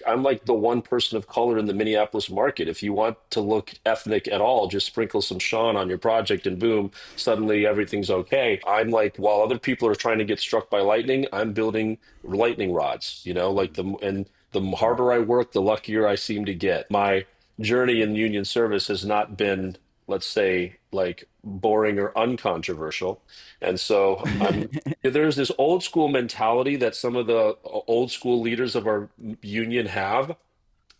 I'm like the one person of color in the Minneapolis market. If you want to look ethnic at all, just sprinkle some Sean on your project and boom, suddenly everything's okay. I'm like, while other people are trying to get struck by lightning, I'm building lightning rods, and the harder I work, the luckier I seem to get. My journey in union service has not been, let's say, like boring or uncontroversial. And so there's this old school mentality that some of the old school leaders of our union have,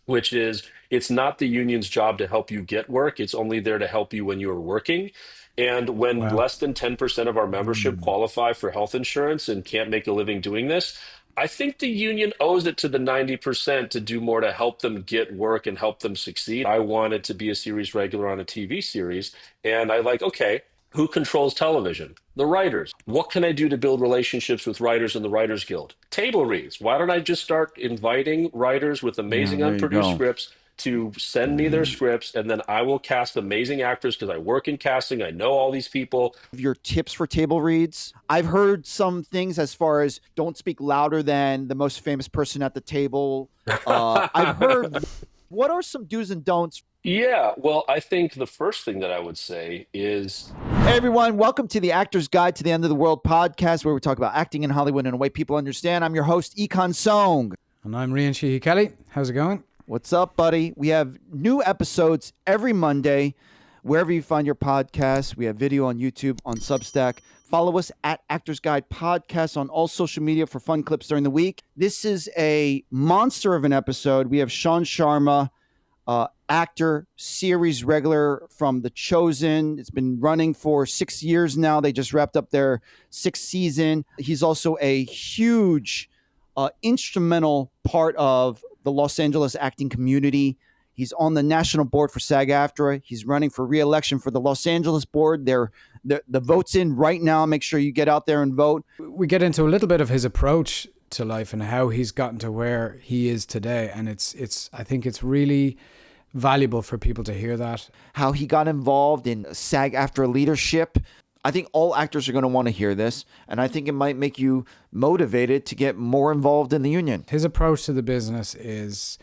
which is it's not the union's job to help you get work. It's only there to help you when you're working. And when Wow. less than 10% of our membership Mm. qualify for health insurance and can't make a living doing this, I think the union owes it to the 90% to do more to help them get work and help them succeed. I wanted to be a series regular on a TV series, and I like, okay, who controls television? The writers. What can I do to build relationships with writers in the Writers Guild? Table reads. Why don't I just start inviting writers with Yeah, amazing there you unproduced go. scripts to send me their scripts, and then I will cast amazing actors because I work in casting. I know all these people. Your tips for table reads. I've heard some things as far as don't speak louder than the most famous person at the table. I've heard. What are some do's and don'ts? Yeah, well, I think the first thing that I would say is Hey everyone, welcome to the Actor's Guide to the End of the World podcast, where we talk about acting in Hollywood in a way people understand. I'm your host, Econ Song. And I'm Rian Sheehy Kelly. How's it going? What's up, buddy? We have new episodes every Monday, wherever you find your podcasts. We have video on YouTube, on Substack. Follow us at Actors Guide Podcast on all social media for fun clips during the week. This is a monster of an episode. We have Shaan Sharma, actor, series regular from The Chosen. It's been running for 6 years now. They just wrapped up their 6th season. He's also a huge instrumental part of the Los Angeles acting community. He's on the national board for SAG-Aftra. He's running for re-election for the Los Angeles board. The vote's in right now. Make sure you get out there and vote. We get into a little bit of his approach to life and how he's gotten to where he is today. And I think it's really valuable for people to hear that. How he got involved in SAG-Aftra leadership. I think all actors are going to want to hear this, and I think it might make you motivated to get more involved in the union. His approach to the business is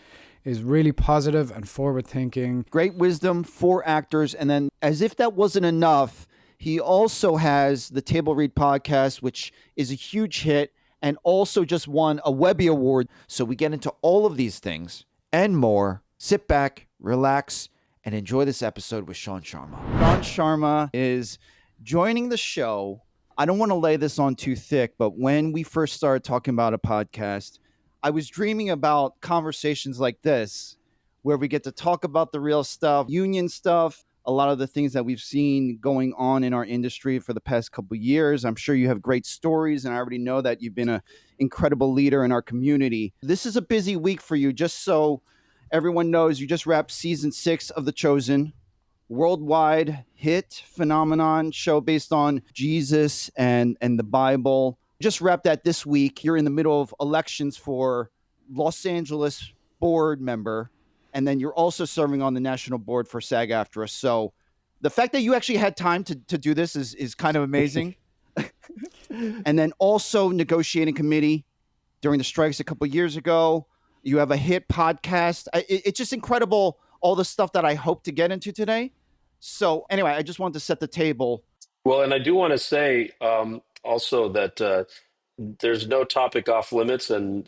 really positive and forward thinking. Great wisdom for actors, and then as if that wasn't enough, he also has the Table Read podcast, which is a huge hit and also just won a Webby Award. So we get into all of these things and more. Sit back, relax, and enjoy this episode with Shaan Sharma. Shaan Sharma is joining the show. I don't want to lay this on too thick, but when we first started talking about a podcast, I was dreaming about conversations like this, where we get to talk about the real stuff, union stuff, a lot of the things that we've seen going on in our industry for the past couple of years. I'm sure you have great stories, and I already know that you've been an incredible leader in our community. This is a busy week for you. Just so everyone knows, you just wrapped season 6 of The Chosen, worldwide hit phenomenon show based on Jesus and the Bible. Just wrapped that this week. You're in the middle of elections for Los Angeles board member, and then you're also serving on the national board for SAG-Aftra. So the fact that you actually had time to do this is kind of amazing. And then also negotiating committee during the strikes a couple of years ago. You have a hit podcast. It's just incredible, all the stuff that I hope to get into today. So anyway, I just wanted to set the table. Well, and I do want to say also that there's no topic off limits, and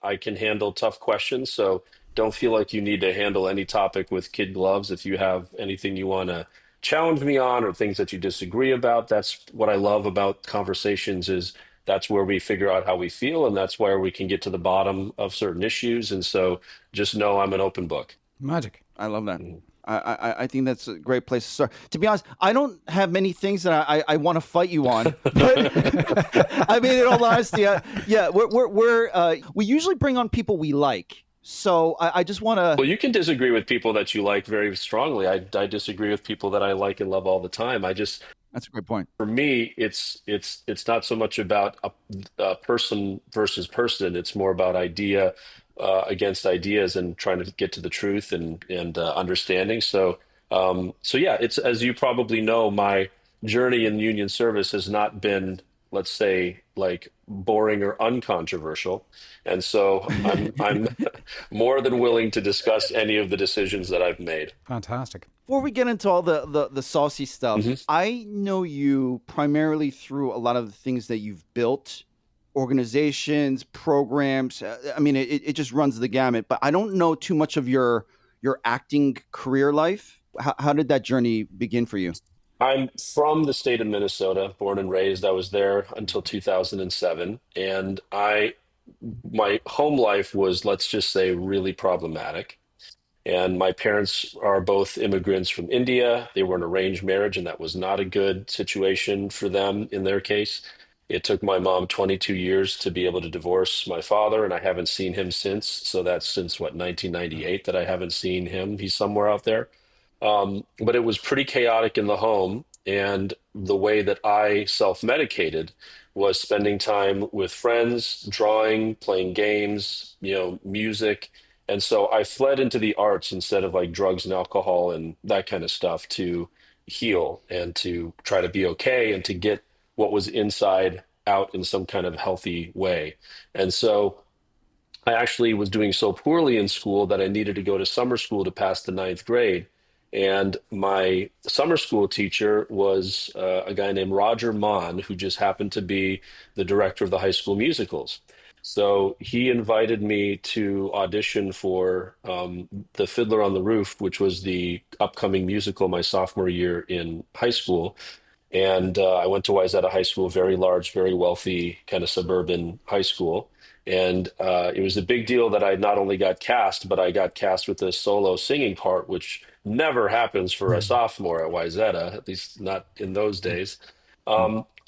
I can handle tough questions. So don't feel like you need to handle any topic with kid gloves. If you have anything you want to challenge me on or things that you disagree about, that's what I love about conversations is that's where we figure out how we feel, and that's where we can get to the bottom of certain issues. And so just know I'm an open book. Magic. I love that. I think that's a great place to start. To be honest, I don't have many things that I want to fight you on. But I mean, in all honesty, yeah, we usually bring on people we like. So I just want to. Well, you can disagree with people that you like very strongly. I disagree with people that I like and love all the time. That's a great point. For me, it's not so much about a person versus person. It's more about idea against ideas and trying to get to the truth and understanding. So yeah, as you probably know, my journey in union service has not been, let's say, like boring or uncontroversial. And so I'm more than willing to discuss any of the decisions that I've made. Fantastic. Before we get into all the saucy stuff, Hmm. I know you primarily through a lot of the things that you've built, organizations, programs. I mean, it just runs the gamut. But I don't know too much of your acting career life. How did that journey begin for you? I'm from the state of Minnesota, born and raised. I was there until 2007, and I my home life was, let's just say, really problematic. And my parents are both immigrants from India. They were an arranged marriage, and that was not a good situation for them in their case. It took my mom 22 years to be able to divorce my father, and I haven't seen him since. So that's since what, 1998 that I haven't seen him. He's somewhere out there. But it was pretty chaotic in the home. And the way that I self-medicated was spending time with friends, drawing, playing games, music. And so I fled into the arts instead of like drugs and alcohol and that kind of stuff to heal and to try to be okay and to get what was inside out in some kind of healthy way. And so I actually was doing so poorly in school that I needed to go to summer school to pass the ninth grade. And my summer school teacher was a guy named Roger Mon, who just happened to be the director of the high school musicals. So he invited me to audition for The Fiddler on the Roof, which was the upcoming musical my sophomore year in high school. And I went to Wayzata High School, very large, very wealthy, kind of suburban high school. And it was a big deal that I not only got cast, but I got cast with a solo singing part, which never happens for a sophomore at Wayzata, at least not in those days.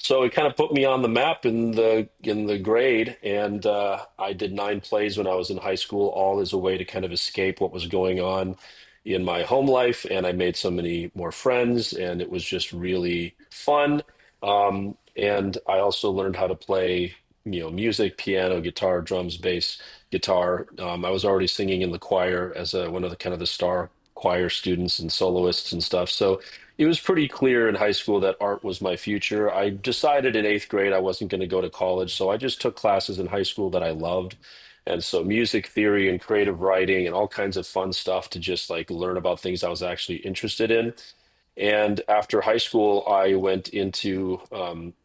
So it kind of put me on the map in the grade, and I did 9 plays when I was in high school, all as a way to kind of escape what was going on in my home life, and I made so many more friends, and it was just really fun. And I also learned how to play, music, piano, guitar, drums, bass, guitar. I was already singing in the choir as one of the kind of the star choir students and soloists and stuff. So it was pretty clear in high school that art was my future. I decided in eighth grade I wasn't going to go to college, so I just took classes in high school that I loved. And so music theory and creative writing and all kinds of fun stuff to just like learn about things I was actually interested in. And after high school, I went into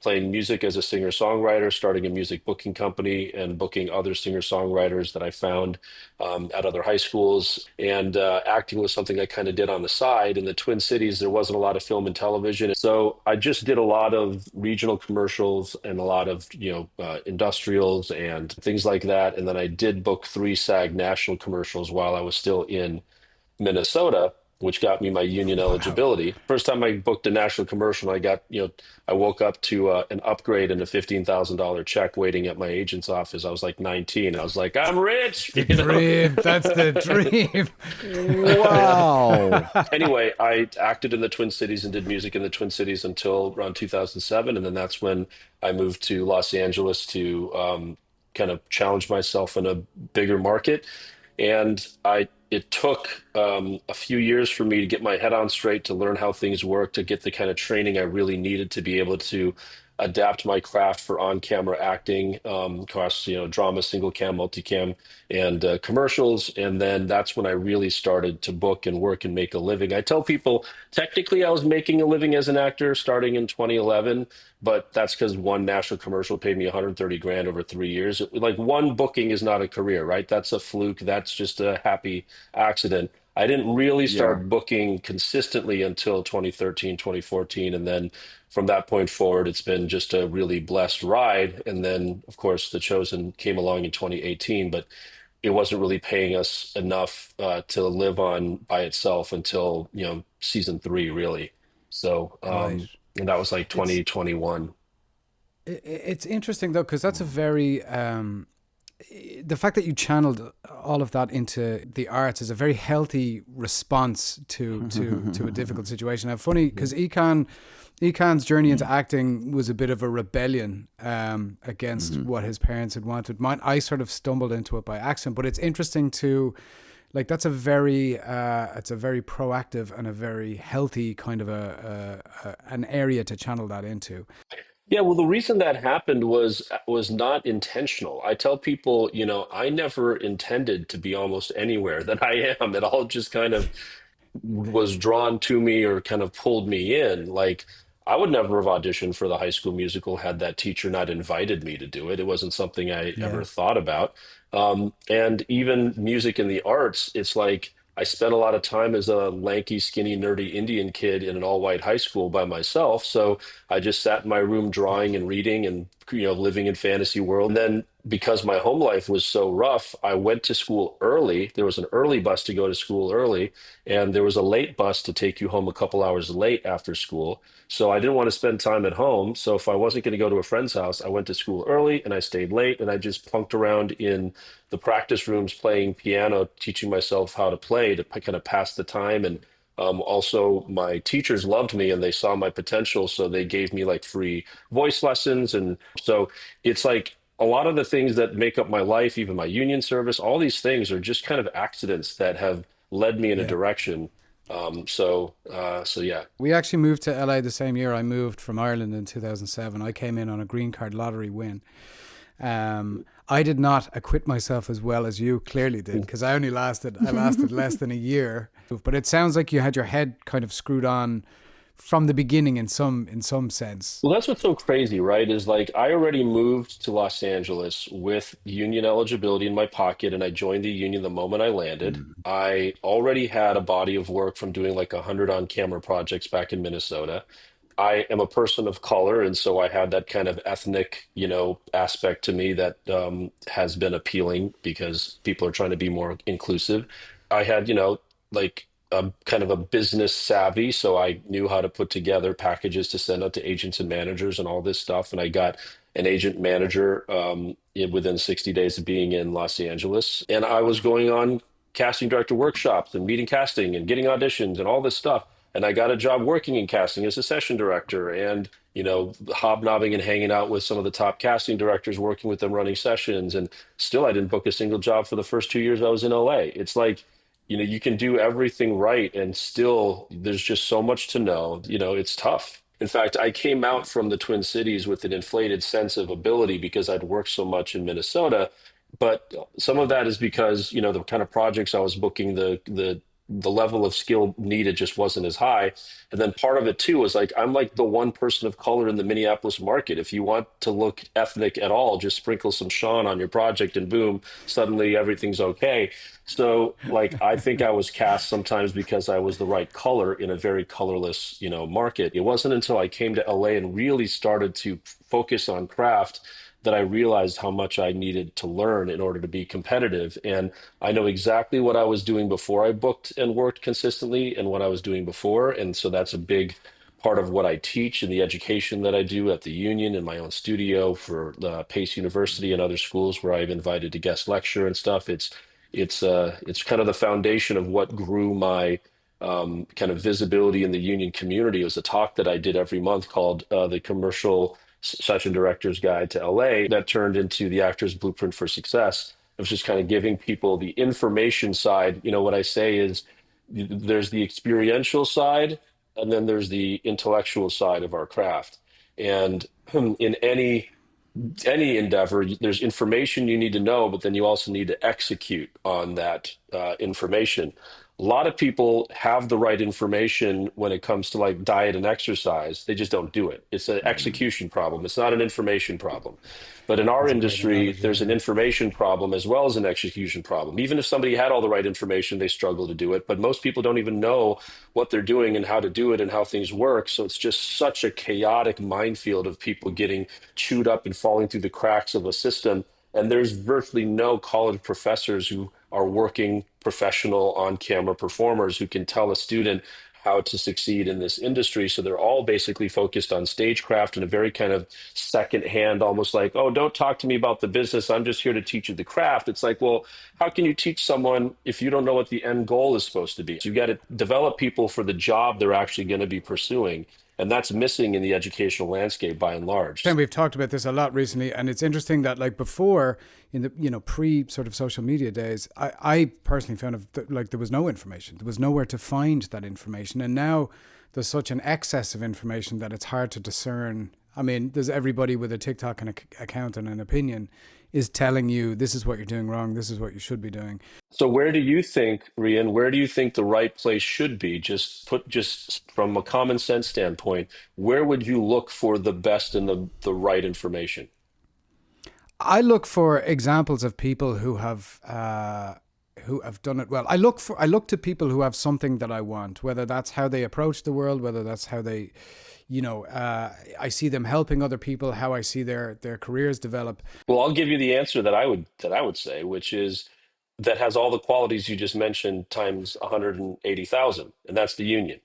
playing music as a singer-songwriter, starting a music booking company and booking other singer-songwriters that I found at other high schools. And acting was something I kind of did on the side. In the Twin Cities, there wasn't a lot of film and television. So I just did a lot of regional commercials and a lot of, industrials and things like that. And then I did book 3 SAG national commercials while I was still in Minnesota, which got me my union Wow. eligibility. First time I booked a national commercial, I woke up to an upgrade and a $15,000 check waiting at my agent's office. I was like 19. I was like, I'm rich, The dream. That's the dream. Wow. Anyway, I acted in the Twin Cities and did music in the Twin Cities until around 2007. And then that's when I moved to Los Angeles to kind of challenge myself in a bigger market. And it took a few years for me to get my head on straight, to learn how things work, to get the kind of training I really needed to be able to adapt my craft for on-camera acting, across, drama, single cam, multicam, and commercials. And then that's when I really started to book and work and make a living. I tell people, technically, I was making a living as an actor starting in 2011, but that's because one national commercial paid me 130 grand over 3 years. Like one booking is not a career, right? That's a fluke. That's just a happy accident. I didn't really Yeah. start booking consistently until 2013, 2014. And then from that point forward, it's been just a really blessed ride. And then, of course, The Chosen came along in 2018, but it wasn't really paying us enough to live on by itself until, season 3, really. So, Right. and that was like It's 2021. it's interesting though, because that's a very the fact that you channeled all of that into the arts is a very healthy response to a difficult situation. Now, funny because Ekan's journey into acting was a bit of a rebellion against what his parents had wanted. Mine, I sort of stumbled into it by accident, but it's interesting to like that's a very it's a very proactive and a very healthy kind of an area to channel that into. Yeah, well, the reason that happened was not intentional. I tell people, I never intended to be almost anywhere that I am. It all just kind of was drawn to me or kind of pulled me in. Like, I would never have auditioned for the High School Musical had that teacher not invited me to do it. It wasn't something I ever Yeah. thought about. And even music and the arts, it's like I spent a lot of time as a lanky, skinny, nerdy Indian kid in an all-white high school by myself. So I just sat in my room drawing and reading and living in fantasy world. And then because my home life was so rough, I went to school early. There was an early bus to go to school early, and there was a late bus to take you home a couple hours late after school. So I didn't want to spend time at home. So if I wasn't going to go to a friend's house, I went to school early and I stayed late and I just punked around in the practice rooms playing piano, teaching myself how to play to kind of pass the time. And also, my teachers loved me and they saw my potential. So they gave me like free voice lessons. And so it's like a lot of the things that make up my life, even my union service, all these things are just kind of accidents that have led me in a Yeah. direction. So yeah. We actually moved to LA the same year I moved from Ireland in 2007. I came in on a green card lottery win. I did not acquit myself as well as you clearly did, because I lasted less than a year. But it sounds like you had your head kind of screwed on from the beginning in some sense. Well, that's what's so crazy, right? Is like I already moved to Los Angeles with union eligibility in my pocket, and I joined the union the moment I landed. Mm. I already had a body of work from doing like 100 on-camera projects back in Minnesota. I am a person of color, and so I had that kind of ethnic, aspect to me that has been appealing because people are trying to be more inclusive. I had, like a kind of a business savvy, so I knew how to put together packages to send out to agents and managers and all this stuff. And I got an agent manager within 60 days of being in Los Angeles, and I was going on casting director workshops and meeting casting and getting auditions and all this stuff. And I got a job working in casting as a session director and, hobnobbing and hanging out with some of the top casting directors, working with them, running sessions. And still, I didn't book a single job for the first 2 years I was in LA. It's like, you can do everything right and still there's just so much to know. It's tough. In fact, I came out from the Twin Cities with an inflated sense of ability because I'd worked so much in Minnesota. But some of that is because, the kind of projects I was booking, the level of skill needed just wasn't as high. And then part of it too was like I'm like the one person of color in the Minneapolis market. If you want to look ethnic at all, just sprinkle some Sean on your project and boom, suddenly everything's okay. So like I think I was cast sometimes because I was the right color in a very colorless, market. It wasn't until I came to LA and really started to focus on craft that I realized how much I needed to learn in order to be competitive. And I know exactly what I was doing before I booked and worked consistently and what I was doing before. And so that's a big part of what I teach in the education that I do at the union in my own studio for Pace University and other schools where I've invited to guest lecture and stuff. It's kind of the foundation of what grew my kind of visibility in the union community. It was a talk that I did every month called the Commercial Session Director's Guide to LA that turned into the Actor's Blueprint for Success. It was just kind of giving people the information side. What I say is there's the experiential side, and then there's the intellectual side of our craft. And in any endeavor, there's information you need to know, but then you also need to execute on that information. A lot of people have the right information when it comes to like diet and exercise. They just don't do it. It's an execution problem. It's not an information problem. But in our That's a great industry, analogy. there's an Yeah. information problem as well as an execution problem. Even if somebody had all the right information, they struggle to do it. But most people don't even know what they're doing and how to do it and how things work. So it's just such a chaotic minefield of people getting chewed up and falling through the cracks of a system. And there's virtually no college professors who are working professional on-camera performers who can tell a student how to succeed in this industry. So they're all basically focused on stagecraft in a very kind of second-hand, almost like, oh, don't talk to me about the business. I'm just here to teach you the craft. It's like, well, how can you teach someone if you don't know what the end goal is supposed to be? So you got to develop people for the job they're actually going to be pursuing. And that's missing in the educational landscape by and large. And we've talked about this a lot recently, and it's interesting that like before in the pre sort of social media days, I personally found like there was no information, there was nowhere to find that information, and now there's such an excess of information that it's hard to discern I mean, there's everybody with a TikTok and account and an opinion is telling you this is what you're doing wrong, this is what you should be doing. So where do you think, Rian, where do you think the right place should be? Just from a common sense standpoint, where would you look for the best and the right information? I look for examples of people who have done it well. I look to people who have something that I want, whether that's how they approach the world, whether that's how they, I see them helping other people, how I see their careers develop. Well, I'll give you the answer that I would say, which is that has all the qualities you just mentioned times 180,000, and that's the union.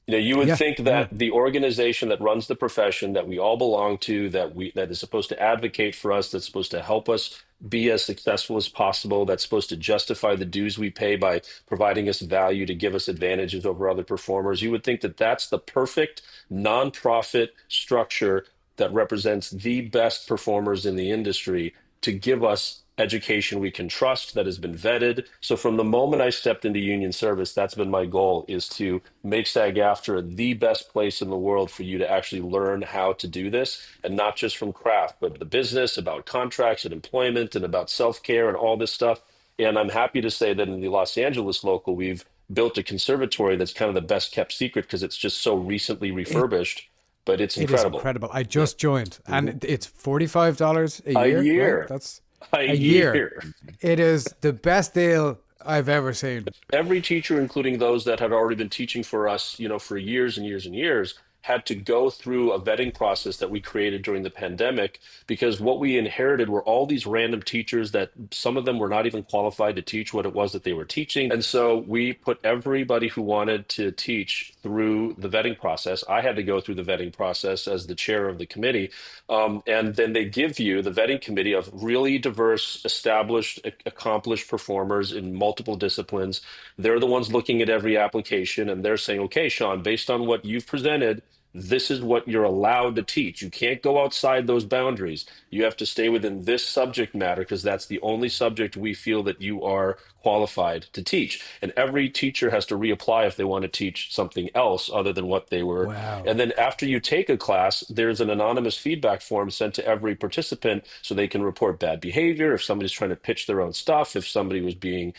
You would Yeah, think yeah. that the organization that runs the profession that we all belong to, that is supposed to advocate for us, that's supposed to help us be as successful as possible, that's supposed to justify the dues we pay by providing us value to give us advantages over other performers. You would think that that's the perfect nonprofit structure that represents the best performers in the industry to give us education we can trust that has been vetted. So from the moment I stepped into union service, that's been my goal, is to make SAG-AFTRA the best place in the world for you to actually learn how to do this, and not just from craft, but the business, about contracts and employment and about self-care and all this stuff. And I'm happy to say that in the Los Angeles local, we've built a conservatory that's kind of the best kept secret because it's just so recently It refurbished, but it's it is incredible. incredible. I Yeah. just joined, and Mhm. it's $45 a A year, right? year. That's A a year. year. It is the best deal I've ever seen. Every teacher, including those that had already been teaching for us, for years and years and years, had to go through a vetting process that we created during the pandemic, because what we inherited were all these random teachers that some of them were not even qualified to teach what it was that they were teaching. And so we put everybody who wanted to teach through the vetting process. I had to go through the vetting process as the chair of the committee. And then they give you the vetting committee of really diverse, established, accomplished performers in multiple disciplines. They're the ones looking at every application, and they're saying, okay, Shaan, based on what you've presented, this is what you're allowed to teach. You can't go outside those boundaries. You have to stay within this subject matter because that's the only subject we feel that you are qualified to teach. And every teacher has to reapply if they want to teach something else other than what they were. Wow. And then after you take a class, there's an anonymous feedback form sent to every participant so they can report bad behavior, if somebody's trying to pitch their own stuff, if somebody was being,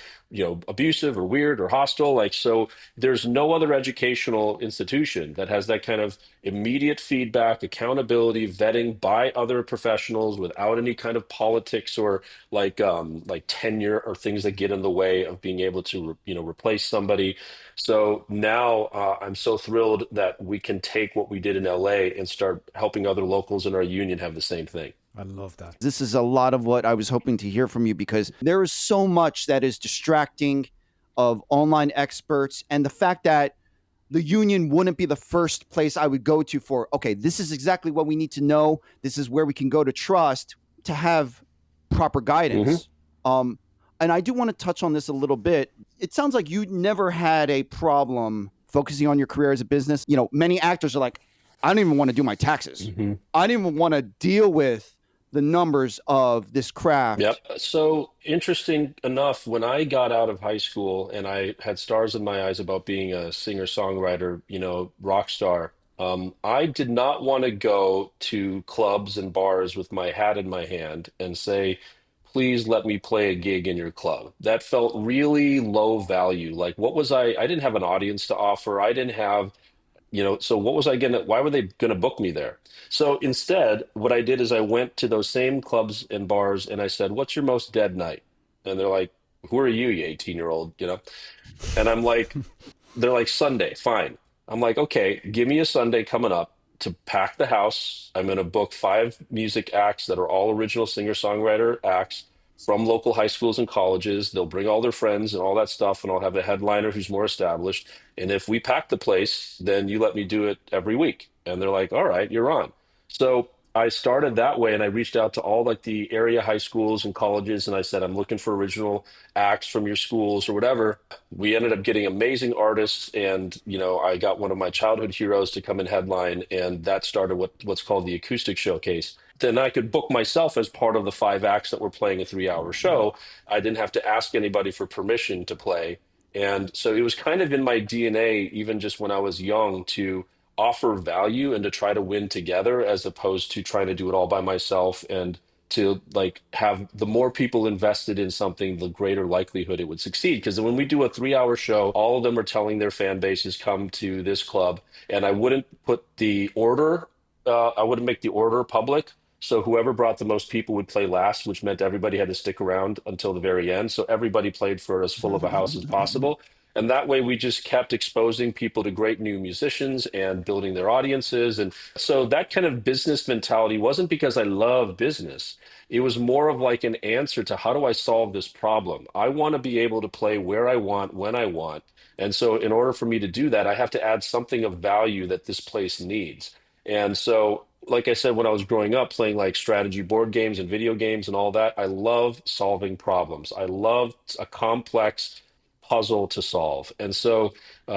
abusive or weird or hostile. Like, so there's no other educational institution that has that kind of immediate feedback, accountability, vetting by other professionals without any kind of politics or like tenure or things that get in the way of being able to replace somebody. So now I'm so thrilled that we can take what we did in LA and start helping other locals in our union have the same thing. I love that. This is a lot of what I was hoping to hear from you, because there is so much that is distracting of online experts, and the fact that the union wouldn't be the first place I would go to for, okay, this is exactly what we need to know. This is where we can go to trust to have proper guidance. And I do want to touch on this a little bit. It sounds like you never had a problem focusing on your career as a business. Many actors are like, I don't even want to do my taxes. I don't even want to deal with the numbers of this craft. Yep. So interesting enough, when I got out of high school and I had stars in my eyes about being a singer-songwriter, rock star, I did not want to go to clubs and bars with my hat in my hand and say, please let me play a gig in your club. That felt really low value. Like, what was I didn't have an audience to offer. I didn't have so what was I gonna, why were they gonna book me there? So instead, what I did is I went to those same clubs and bars and I said, what's your most dead night? And they're like, who are you 18-year-old, And I'm like, they're like, Sunday, fine. I'm like, okay, give me a Sunday coming up to pack the house. I'm going to book 5 music acts that are all original singer-songwriter acts from local high schools and colleges. They'll bring all their friends and all that stuff, and I'll have a headliner who's more established. And if we pack the place, then you let me do it every week. And they're like, all right, you're on. So I started that way, and I reached out to all like the area high schools and colleges, and I said, I'm looking for original acts from your schools or whatever. We ended up getting amazing artists, and I got one of my childhood heroes to come and headline, and that started what's called the acoustic showcase. Then I could book myself as part of the 5 acts that were playing a 3-hour show. I didn't have to ask anybody for permission to play. And so it was kind of in my DNA, even just when I was young, to offer value and to try to win together as opposed to trying to do it all by myself, and to like have the more people invested in something, the greater likelihood it would succeed. Because when we do a 3 hour show, all of them are telling their fan bases, come to this club. And I wouldn't put the order, I wouldn't make the order public. So whoever brought the most people would play last, which meant everybody had to stick around until the very end. So everybody played for as full of a house as possible. And that way we just kept exposing people to great new musicians and building their audiences. And so that kind of business mentality wasn't because I love business. It was more of like an answer to, how do I solve this problem? I want to be able to play where I want, when I want. And so in order for me to do that, I have to add something of value that this place needs. And so, like I said, when I was growing up playing like strategy board games and video games and all that, I love solving problems. I love a complex puzzle to solve. And so,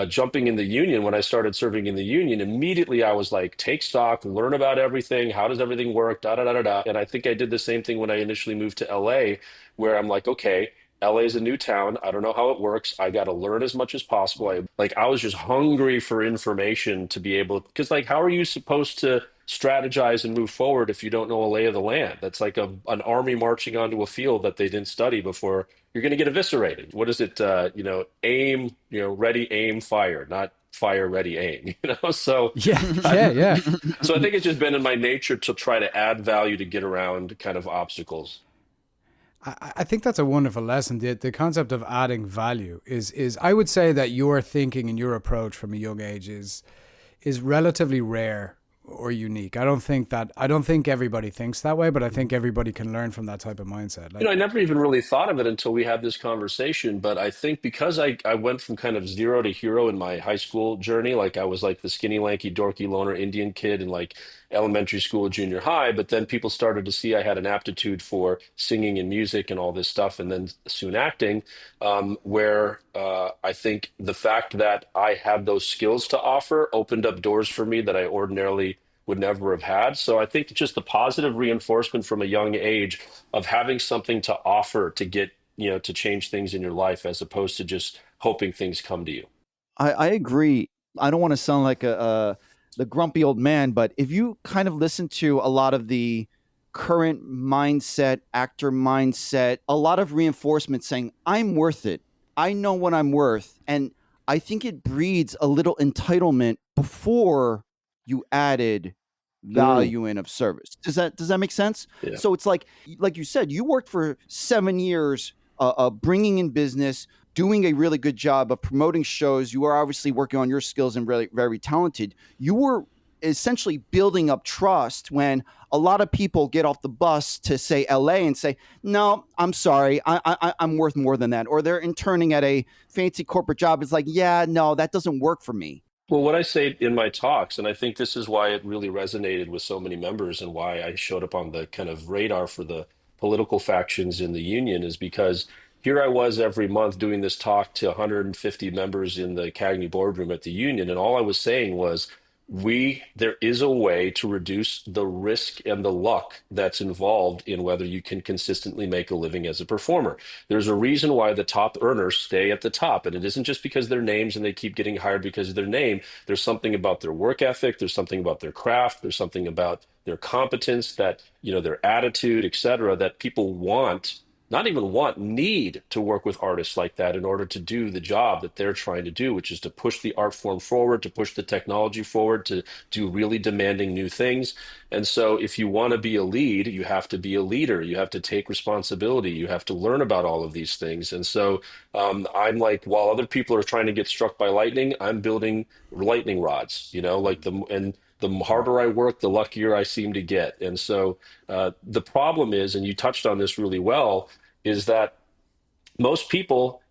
jumping in the union, when I started serving in the union, immediately I was like, take stock, learn about everything. How does everything work? Da da da da da. And I think I did the same thing when I initially moved to LA, where I'm like, okay, LA is a new town. I don't know how it works. I got to learn as much as possible. I was just hungry for information to be able, because like, how are you supposed to strategize and move forward if you don't know a lay of the land? That's like an army marching onto a field that they didn't study before. You're going to get eviscerated. What is it? Aim, ready, aim, fire, not fire, ready, aim, So, Yeah, I, yeah, yeah. so I think it's just been in my nature to try to add value to get around kind of obstacles. I think that's a wonderful lesson. The concept of adding value is I would say that your thinking and your approach from a young age is relatively rare or unique. I don't think everybody thinks that way, but I think everybody can learn from that type of mindset. Like, I never even really thought of it until we had this conversation. But I think because I went from kind of zero to hero in my high school journey, like I was like the skinny, lanky, dorky, loner Indian kid in like elementary school, junior high. But then people started to see I had an aptitude for singing and music and all this stuff, and then soon acting, where I think the fact that I had those skills to offer opened up doors for me that I ordinarily would never have had. So I think just the positive reinforcement from a young age of having something to offer to get, to change things in your life as opposed to just hoping things come to you. I agree. I don't want to sound like the grumpy old man, but if you kind of listen to a lot of the current mindset, actor mindset, a lot of reinforcement saying, I'm worth it. I know what I'm worth. And I think it breeds a little entitlement before you added Mm, value in of service. Does that make sense? yeah. So it's like you said, you worked for 7 years, bringing in business, doing a really good job of promoting shows. You were obviously working on your skills and really very talented. You were essentially building up trust when a lot of people get off the bus to say LA and say, no, I'm sorry, I'm worth more than that. Or they're interning at a fancy corporate job. It's like, yeah, no, that doesn't work for me. Well, what I say in my talks, and I think this is why it really resonated with so many members and why I showed up on the kind of radar for the political factions in the union, is because here I was every month doing this talk to 150 members in the CAGNY boardroom at the union. And all I was saying was, there is a way to reduce the risk and the luck that's involved in whether you can consistently make a living as a performer. There's a reason why the top earners stay at the top, and it isn't just because they're names and they keep getting hired because of their name. There's something about their work ethic, there's something about their craft, there's something about their competence, that, their attitude, etc., that people want, not even want, need to work with artists like that in order to do the job that they're trying to do, which is to push the art form forward, to push the technology forward, to do really demanding new things. And so if you want to be a lead, you have to be a leader. You have to take responsibility. You have to learn about all of these things. And so, I'm like, while other people are trying to get struck by lightning, I'm building lightning rods, and the harder I work, the luckier I seem to get. And so, the problem is, and you touched on this really well, is that most people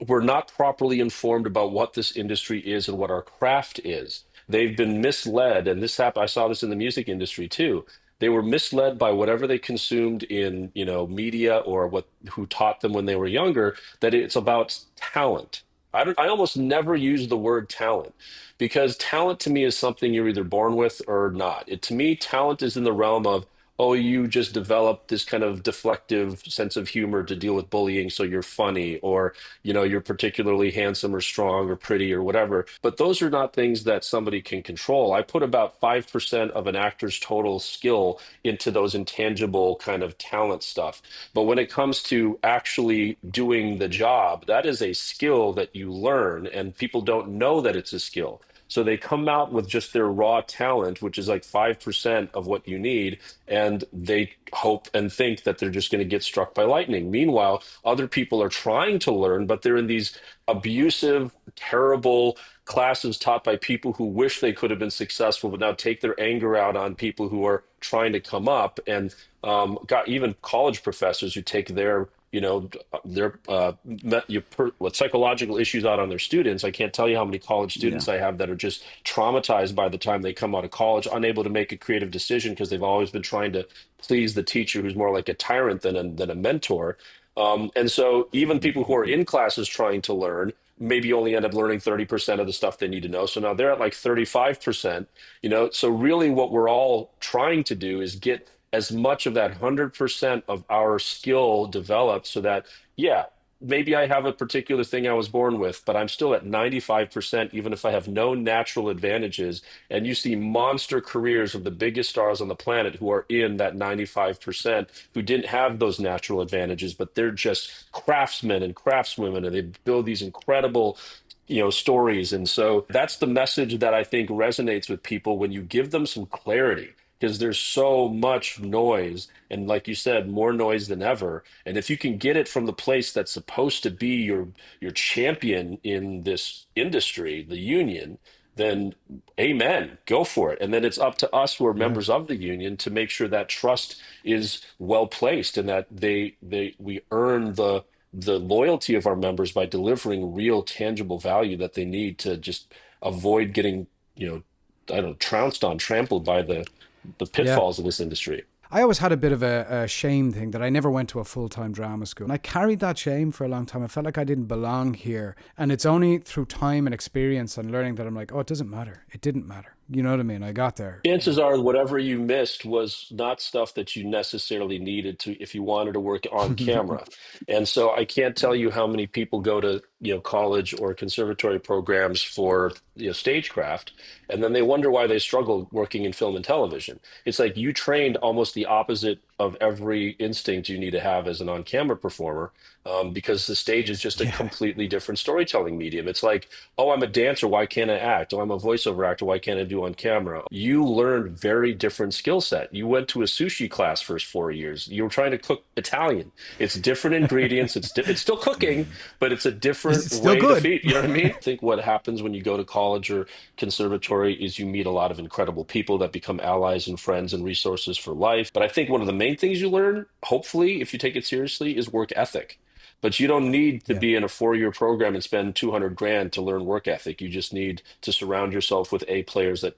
were not properly informed about what this industry is and what our craft is. They've been misled, and this happened. I saw this in the music industry too. They were misled by whatever they consumed in, media, or who taught them when they were younger, that it's about talent. I almost never use the word talent, because talent to me is something you're either born with or not. To me, talent is in the realm of, oh, you just developed this kind of deflective sense of humor to deal with bullying, so you're funny, or, you're particularly handsome or strong or pretty or whatever. But those are not things that somebody can control. I put about 5% of an actor's total skill into those intangible kind of talent stuff. But when it comes to actually doing the job, that is a skill that you learn, and people don't know that it's a skill. So they come out with just their raw talent, which is like 5% of what you need, and they hope and think that they're just going to get struck by lightning. Meanwhile, other people are trying to learn, but they're in these abusive, terrible classes taught by people who wish they could have been successful, but now take their anger out on people who are trying to come up. And got even college professors who take their what psychological issues out on their students. I can't tell you how many college Yeah. students I have that are just traumatized by the time they come out of college, unable to make a creative decision because they've always been trying to please the teacher, who's more like a tyrant than a mentor. And so even people who are in classes trying to learn maybe only end up learning 30% of the stuff they need to know. So now they're at like 35%, So really what we're all trying to do is get as much of that 100% of our skill developed so that, yeah, maybe I have a particular thing I was born with, but I'm still at 95%, even if I have no natural advantages. And you see monster careers of the biggest stars on the planet who are in that 95%, who didn't have those natural advantages, but they're just craftsmen and craftswomen, and they build these incredible stories. And so that's the message that I think resonates with people when you give them some clarity, because there's so much noise, and like you said, more noise than ever. And if you can get it from the place that's supposed to be your champion in this industry, the union, then amen, go for it. And then it's up to us who are Yeah. members of the union to make sure that trust is well placed, and that we earn the loyalty of our members by delivering real tangible value that they need to just avoid getting, I don't know, trounced on, trampled by the Yeah. pitfalls of this industry. I always had a bit of a shame thing that I never went to a full-time drama school. And I carried that shame for a long time. I felt like I didn't belong here. And it's only through time and experience and learning that I'm like, oh, it doesn't matter. It didn't matter. You know what I mean? I got there. Chances are whatever you missed was not stuff that you necessarily needed to if you wanted to work on camera. And so I can't tell you how many people go to, college or conservatory programs for, stagecraft, and then they wonder why they struggle working in film and television. It's like you trained almost the opposite of every instinct you need to have as an on-camera performer, because the stage is just a Yeah. completely different storytelling medium. It's like, oh, I'm a dancer, why can't I act? Oh, I'm a voiceover actor, why can't I do on camera? You learned very different skill set. You went to a sushi class first 4 years. You were trying to cook Italian. It's different ingredients. It's still cooking, but it's a different It's still way to good. feed. You know what I mean? I think what happens when you go to college or conservatory is you meet a lot of incredible people that become allies and friends and resources for life. But I think one of the main things you learn, hopefully, if you take it seriously, is work ethic. But you don't need to Yeah. be in a 4-year program and spend 200 grand to learn work ethic. You just need to surround yourself with A players that,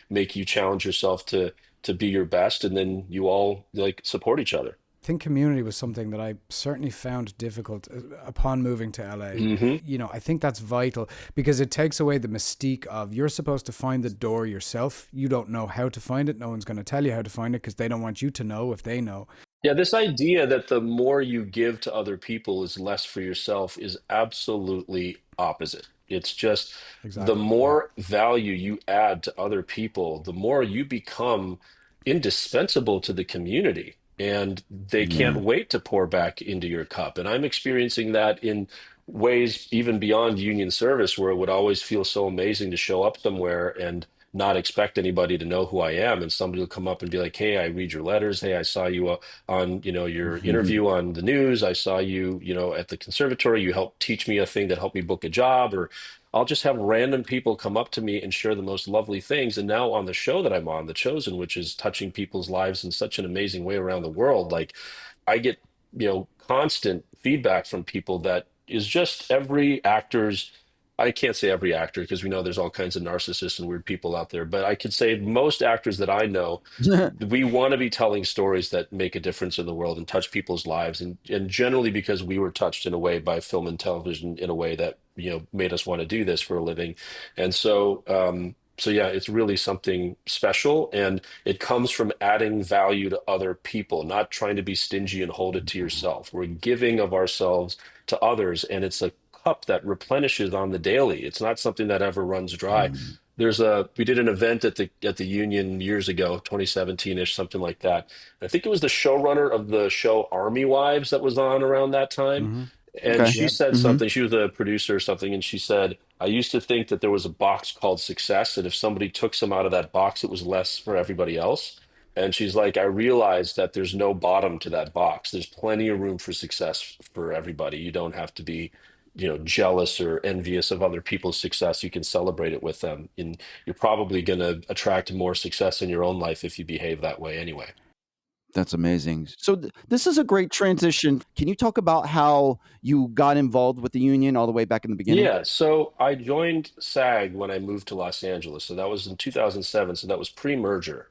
make you challenge yourself to be your best, and then you all like support each other. I think community was something that I certainly found difficult upon moving to LA. Hmm. I think that's vital because it takes away the mystique of you're supposed to find the door yourself. You don't know how to find it. No one's going to tell you how to find it because they don't want you to know if they know. Yeah, this idea that the more you give to other people is less for yourself is absolutely opposite. It's just the Exactly. Yeah. more value you add to other people, the more you become indispensable to the community. And they can't Yeah. wait to pour back into your cup. And I'm experiencing that in ways even beyond union service, where it would always feel so amazing to show up somewhere and not expect anybody to know who I am, and somebody will come up and be like, "Hey, I read your letters. Hey, I saw you on, your interview on the news. I saw you, at the conservatory. You helped teach me a thing that helped me book a job." Or I'll just have random people come up to me and share the most lovely things. And now on the show that I'm on, The Chosen, which is touching people's lives in such an amazing way around the world, like I get, constant feedback from people that is just every actor's. I can't say every actor because we know there's all kinds of narcissists and weird people out there, but I could say most actors that I know, we want to be telling stories that make a difference in the world and touch people's lives. And generally because we were touched in a way by film and television in a way that, made us want to do this for a living. And so, So yeah, it's really something special, and it comes from adding value to other people, not trying to be stingy and hold it to yourself. We're giving of ourselves to others, and it's a cup that replenishes on the daily. It's not something that ever runs dry. We did an event at the Union years ago, 2017-ish, something like that. I think it was the showrunner of the show Army Wives that was on around that time. Mm-hmm. And Okay. she Yep. said Hmm. something, she was a producer or something, and she said, I used to think that there was a box called success, and if somebody took some out of that box, it was less for everybody else. And she's like, I realized that there's no bottom to that box. There's plenty of room for success for everybody. You don't have to be, jealous or envious of other people's success. You can celebrate it with them. And you're probably going to attract more success in your own life if you behave that way anyway. That's amazing. So this is a great transition. Can you talk about how you got involved with the union all the way back in the beginning? Yeah, so I joined SAG when I moved to Los Angeles. So that was in 2007. So that was pre-merger.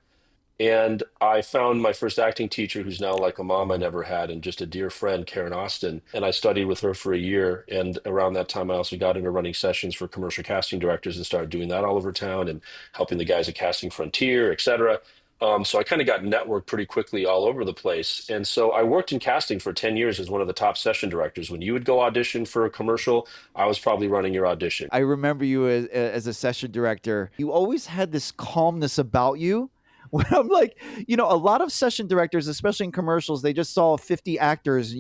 And I found my first acting teacher, who's now like a mom I never had, and just a dear friend, Karen Austin. And I studied with her for a year. And around that time, I also got into running sessions for commercial casting directors and started doing that all over town and helping the guys at Casting Frontier, et cetera. So I kind of got networked pretty quickly all over the place. And so I worked in casting for 10 years as one of the top session directors. When you would go audition for a commercial, I was probably running your audition. I remember you as a session director. You always had this calmness about you. When I'm like, a lot of session directors, especially in commercials, they just saw 50 actors,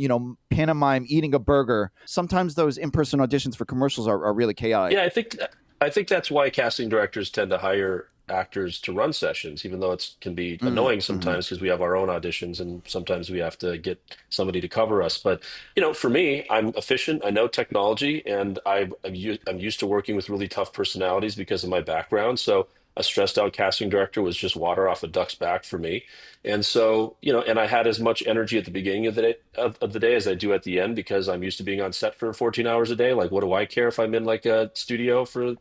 pantomime eating a burger. Sometimes those in-person auditions for commercials are really chaotic. Yeah, I think that's why casting directors tend to hire actors to run sessions, even though it can be annoying Mm-hmm. sometimes because we have our own auditions and sometimes we have to get somebody to cover us. But for me, I'm efficient. I know technology, and I'm used to working with really tough personalities because of my background. So a stressed out casting director was just water off a duck's back for me. And so, and I had as much energy at the beginning of the day as I do at the end because I'm used to being on set for 14 hours a day. Like, what do I care if I'm in like a studio for,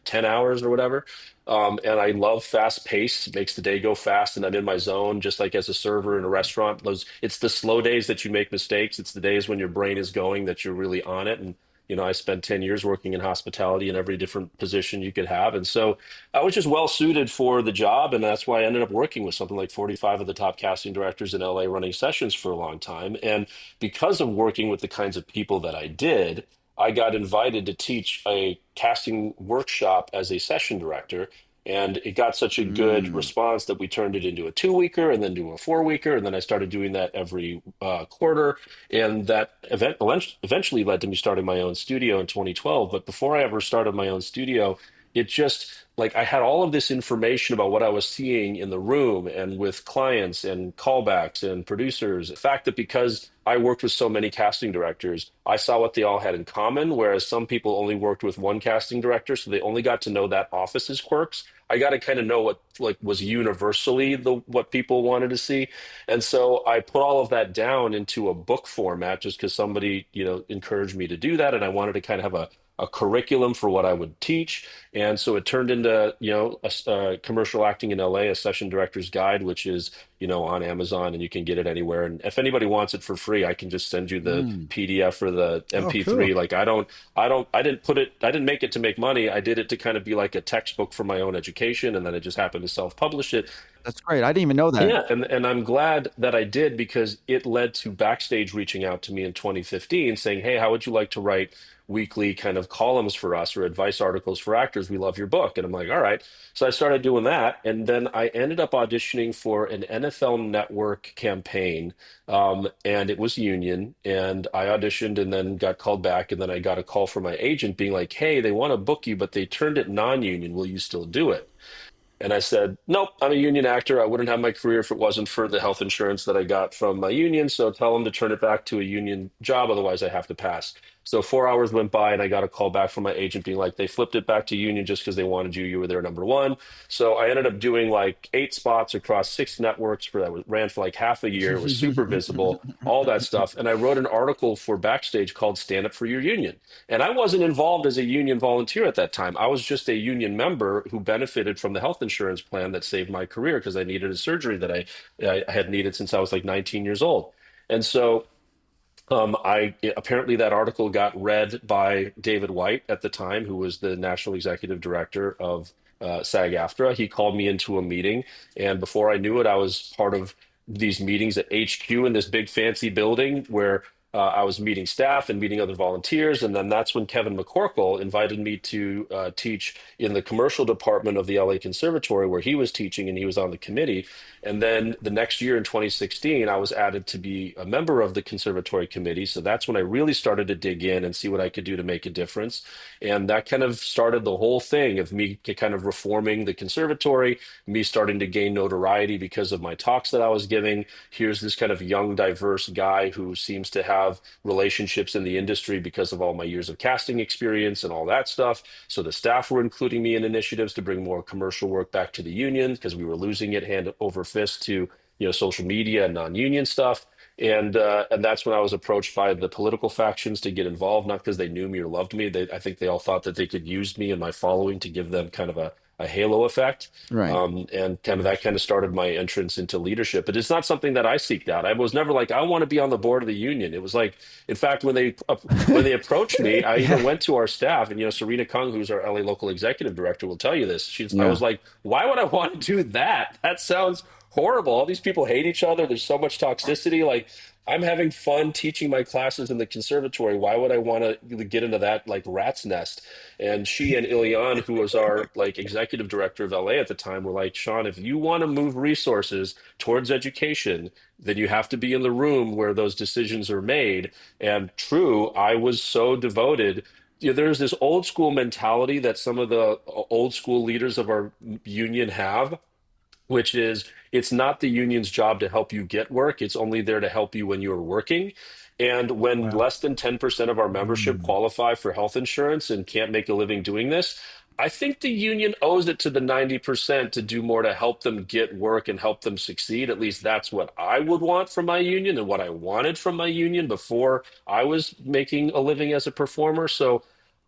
10 hours or whatever? And I love fast pace. It makes the day go fast and I'm in my zone, just like as a server in a restaurant. It's the slow days that you make mistakes. It's the days when your brain is going that you're really on it. And, I spent 10 years working in hospitality in every different position you could have. And so I was just well suited for the job, and that's why I ended up working with something like 45 of the top casting directors in LA running sessions for a long time. And because of working with the kinds of people that I did, I got invited to teach a casting workshop as a session director. And it got such a good Mm. response that we turned it into a 2-weeker and then to a 4-weeker. And then I started doing that every quarter. And that event eventually led to me starting my own studio in 2012. But before I ever started my own studio, it just like I had all of this information about what I was seeing in the room and with clients and callbacks and producers. The fact that because I worked with so many casting directors, I saw what they all had in common, whereas some people only worked with one casting director, so they only got to know that office's quirks. I got to kind of know what like was universally the what people wanted to see. And so I put all of that down into a book format just because somebody, encouraged me to do that. And I wanted to kind of have a curriculum for what I would teach. And so it turned into, a commercial acting in LA, a session director's guide, which is, on Amazon and you can get it anywhere. And if anybody wants it for free, I can just send you the Mm. PDF or the Oh, cool. MP3. Like I didn't make it to make money. I did it to kind of be like a textbook for my own education. And then I just happened to self-publish it. That's great. I didn't even know that. Yeah, and I'm glad that I did because it led to Backstage reaching out to me in 2015 saying, "Hey, how would you like to write weekly kind of columns for us or advice articles for actors? We love your book." And I'm like, "All right." So I started doing that, and then I ended up auditioning for an NFL Network campaign, and it was union, and I auditioned and then got called back, and then I got a call from my agent being like, "Hey, they want to book you, but they turned it non-union. Will you still do it?" And I said, nope, I'm a union actor. I wouldn't have my career if it wasn't for the health insurance that I got from my union. So tell them to turn it back to a union job. Otherwise, I have to pass. So 4 hours went by and I got a call back from my agent being like, they flipped it back to union just because they wanted you. You were their number one. So I ended up doing like 8 spots across 6 networks ran for like half a year. It was super visible, all that stuff. And I wrote an article for Backstage called Stand Up for Your Union. And I wasn't involved as a union volunteer at that time. I was just a union member who benefited from the health insurance plan that saved my career because I needed a surgery that I had needed since I was like 19 years old. And so I apparently that article got read by David White at the time, who was the national executive director of SAG-AFTRA. He called me into a meeting, and before I knew it, I was part of these meetings at HQ in this big fancy building where I was meeting staff and meeting other volunteers. And then that's when Kevin McCorkle invited me to teach in the commercial department of the LA Conservatory where he was teaching and he was on the committee. And then the next year in 2016, I was added to be a member of the conservatory committee. So that's when I really started to dig in and see what I could do to make a difference. And that kind of started the whole thing of me kind of reforming the conservatory, me starting to gain notoriety because of my talks that I was giving. Here's this kind of young, diverse guy who seems to have relationships in the industry because of all my years of casting experience and all that stuff. So the staff were including me in initiatives to bring more commercial work back to the union because we were losing it hand over fist to social media and non-union stuff. And that's when I was approached by the political factions to get involved, not because they knew me or loved me. I think they all thought that they could use me and my following to give them kind of a halo effect. Right. And kind of that kind of started my entrance into leadership. But it's not something that I seeked out. I was never like, I want to be on the board of the union. It was like, in fact, when they approached me, I even went to our staff, and Serena Kung, who's our LA local executive director, will tell you this. I Yeah. was like, why would I want to do that? That sounds horrible. All these people hate each other. There's so much toxicity. Like, I'm having fun teaching my classes in the conservatory. Why would I want to get into that like rat's nest? And she and Ilian, who was our like executive director of LA at the time, were like, Shaan, if you want to move resources towards education, then you have to be in the room where those decisions are made. And true, I was so devoted. There's this old school mentality that some of the old school leaders of our union have, which is it's not the union's job to help you get work. It's only there to help you when you're working. And when Wow. less than 10% of our membership qualify for health insurance and can't make a living doing this, I think the union owes it to the 90% to do more to help them get work and help them succeed. At least that's what I would want from my union and what I wanted from my union before I was making a living as a performer. So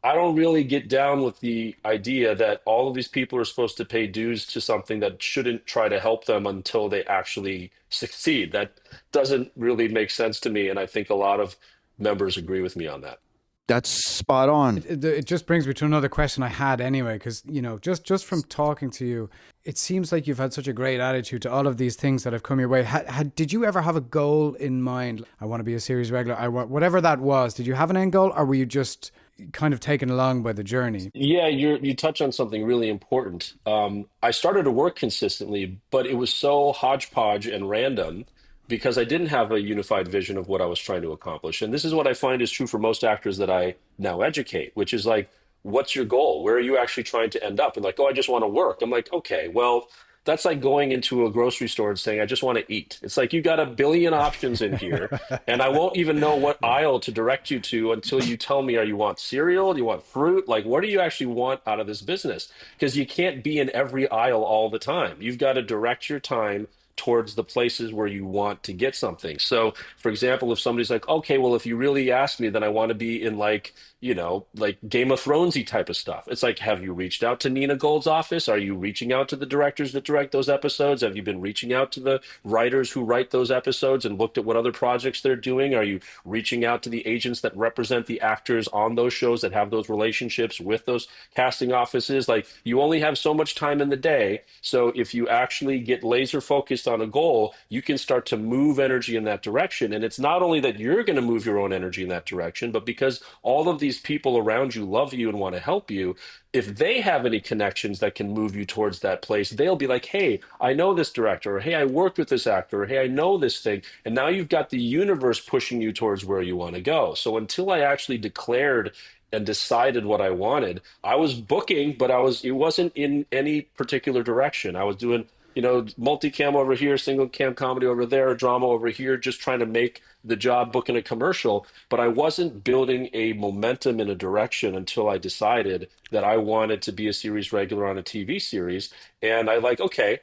I don't really get down with the idea that all of these people are supposed to pay dues to something that shouldn't try to help them until they actually succeed. That doesn't really make sense to me. And I think a lot of members agree with me on that. That's spot on. It just brings me to another question I had anyway, because just from talking to you, it seems like you've had such a great attitude to all of these things that have come your way. Did you ever have a goal in mind? I want to be a series regular. I want whatever that was. Did you have an end goal, or were you just kind of taken along by the journey? Yeah, you touch on something really important. I started to work consistently, but it was so hodgepodge and random because I didn't have a unified vision of what I was trying to accomplish. And this is what I find is true for most actors that I now educate, which is like, what's your goal? Where are you actually trying to end up? And like, oh, I just want to work. I'm like, okay, well, that's like going into a grocery store and saying, I just want to eat. It's like you got a billion options in here, and I won't even know what aisle to direct you to until you tell me, you want cereal? Do you want fruit? Like, what do you actually want out of this business? Because you can't be in every aisle all the time. You've got to direct your time towards the places where you want to get something. So, for example, if somebody's like, okay, well, if you really ask me, then I want to be in like Game of Thronesy type of stuff. It's like, have you reached out to Nina Gold's office? Are you reaching out to the directors that direct those episodes? Have you been reaching out to the writers who write those episodes and looked at what other projects they're doing? Are you reaching out to the agents that represent the actors on those shows that have those relationships with those casting offices? Like, you only have so much time in the day. So if you actually get laser focused on a goal, you can start to move energy in that direction. And it's not only that you're going to move your own energy in that direction, but because all of these people around you love you and want to help you, if they have any connections that can move you towards that place, they'll be like, hey, I know this director, or hey, I worked with this actor, or hey, I know this thing. And now you've got the universe pushing you towards where you want to go. So until I actually declared and decided what I wanted, I was booking, but it wasn't in any particular direction. I was doing multicam over here, single cam comedy over there, drama over here, just trying to make the job booking a commercial. But I wasn't building a momentum in a direction until I decided that I wanted to be a series regular on a TV series. And okay,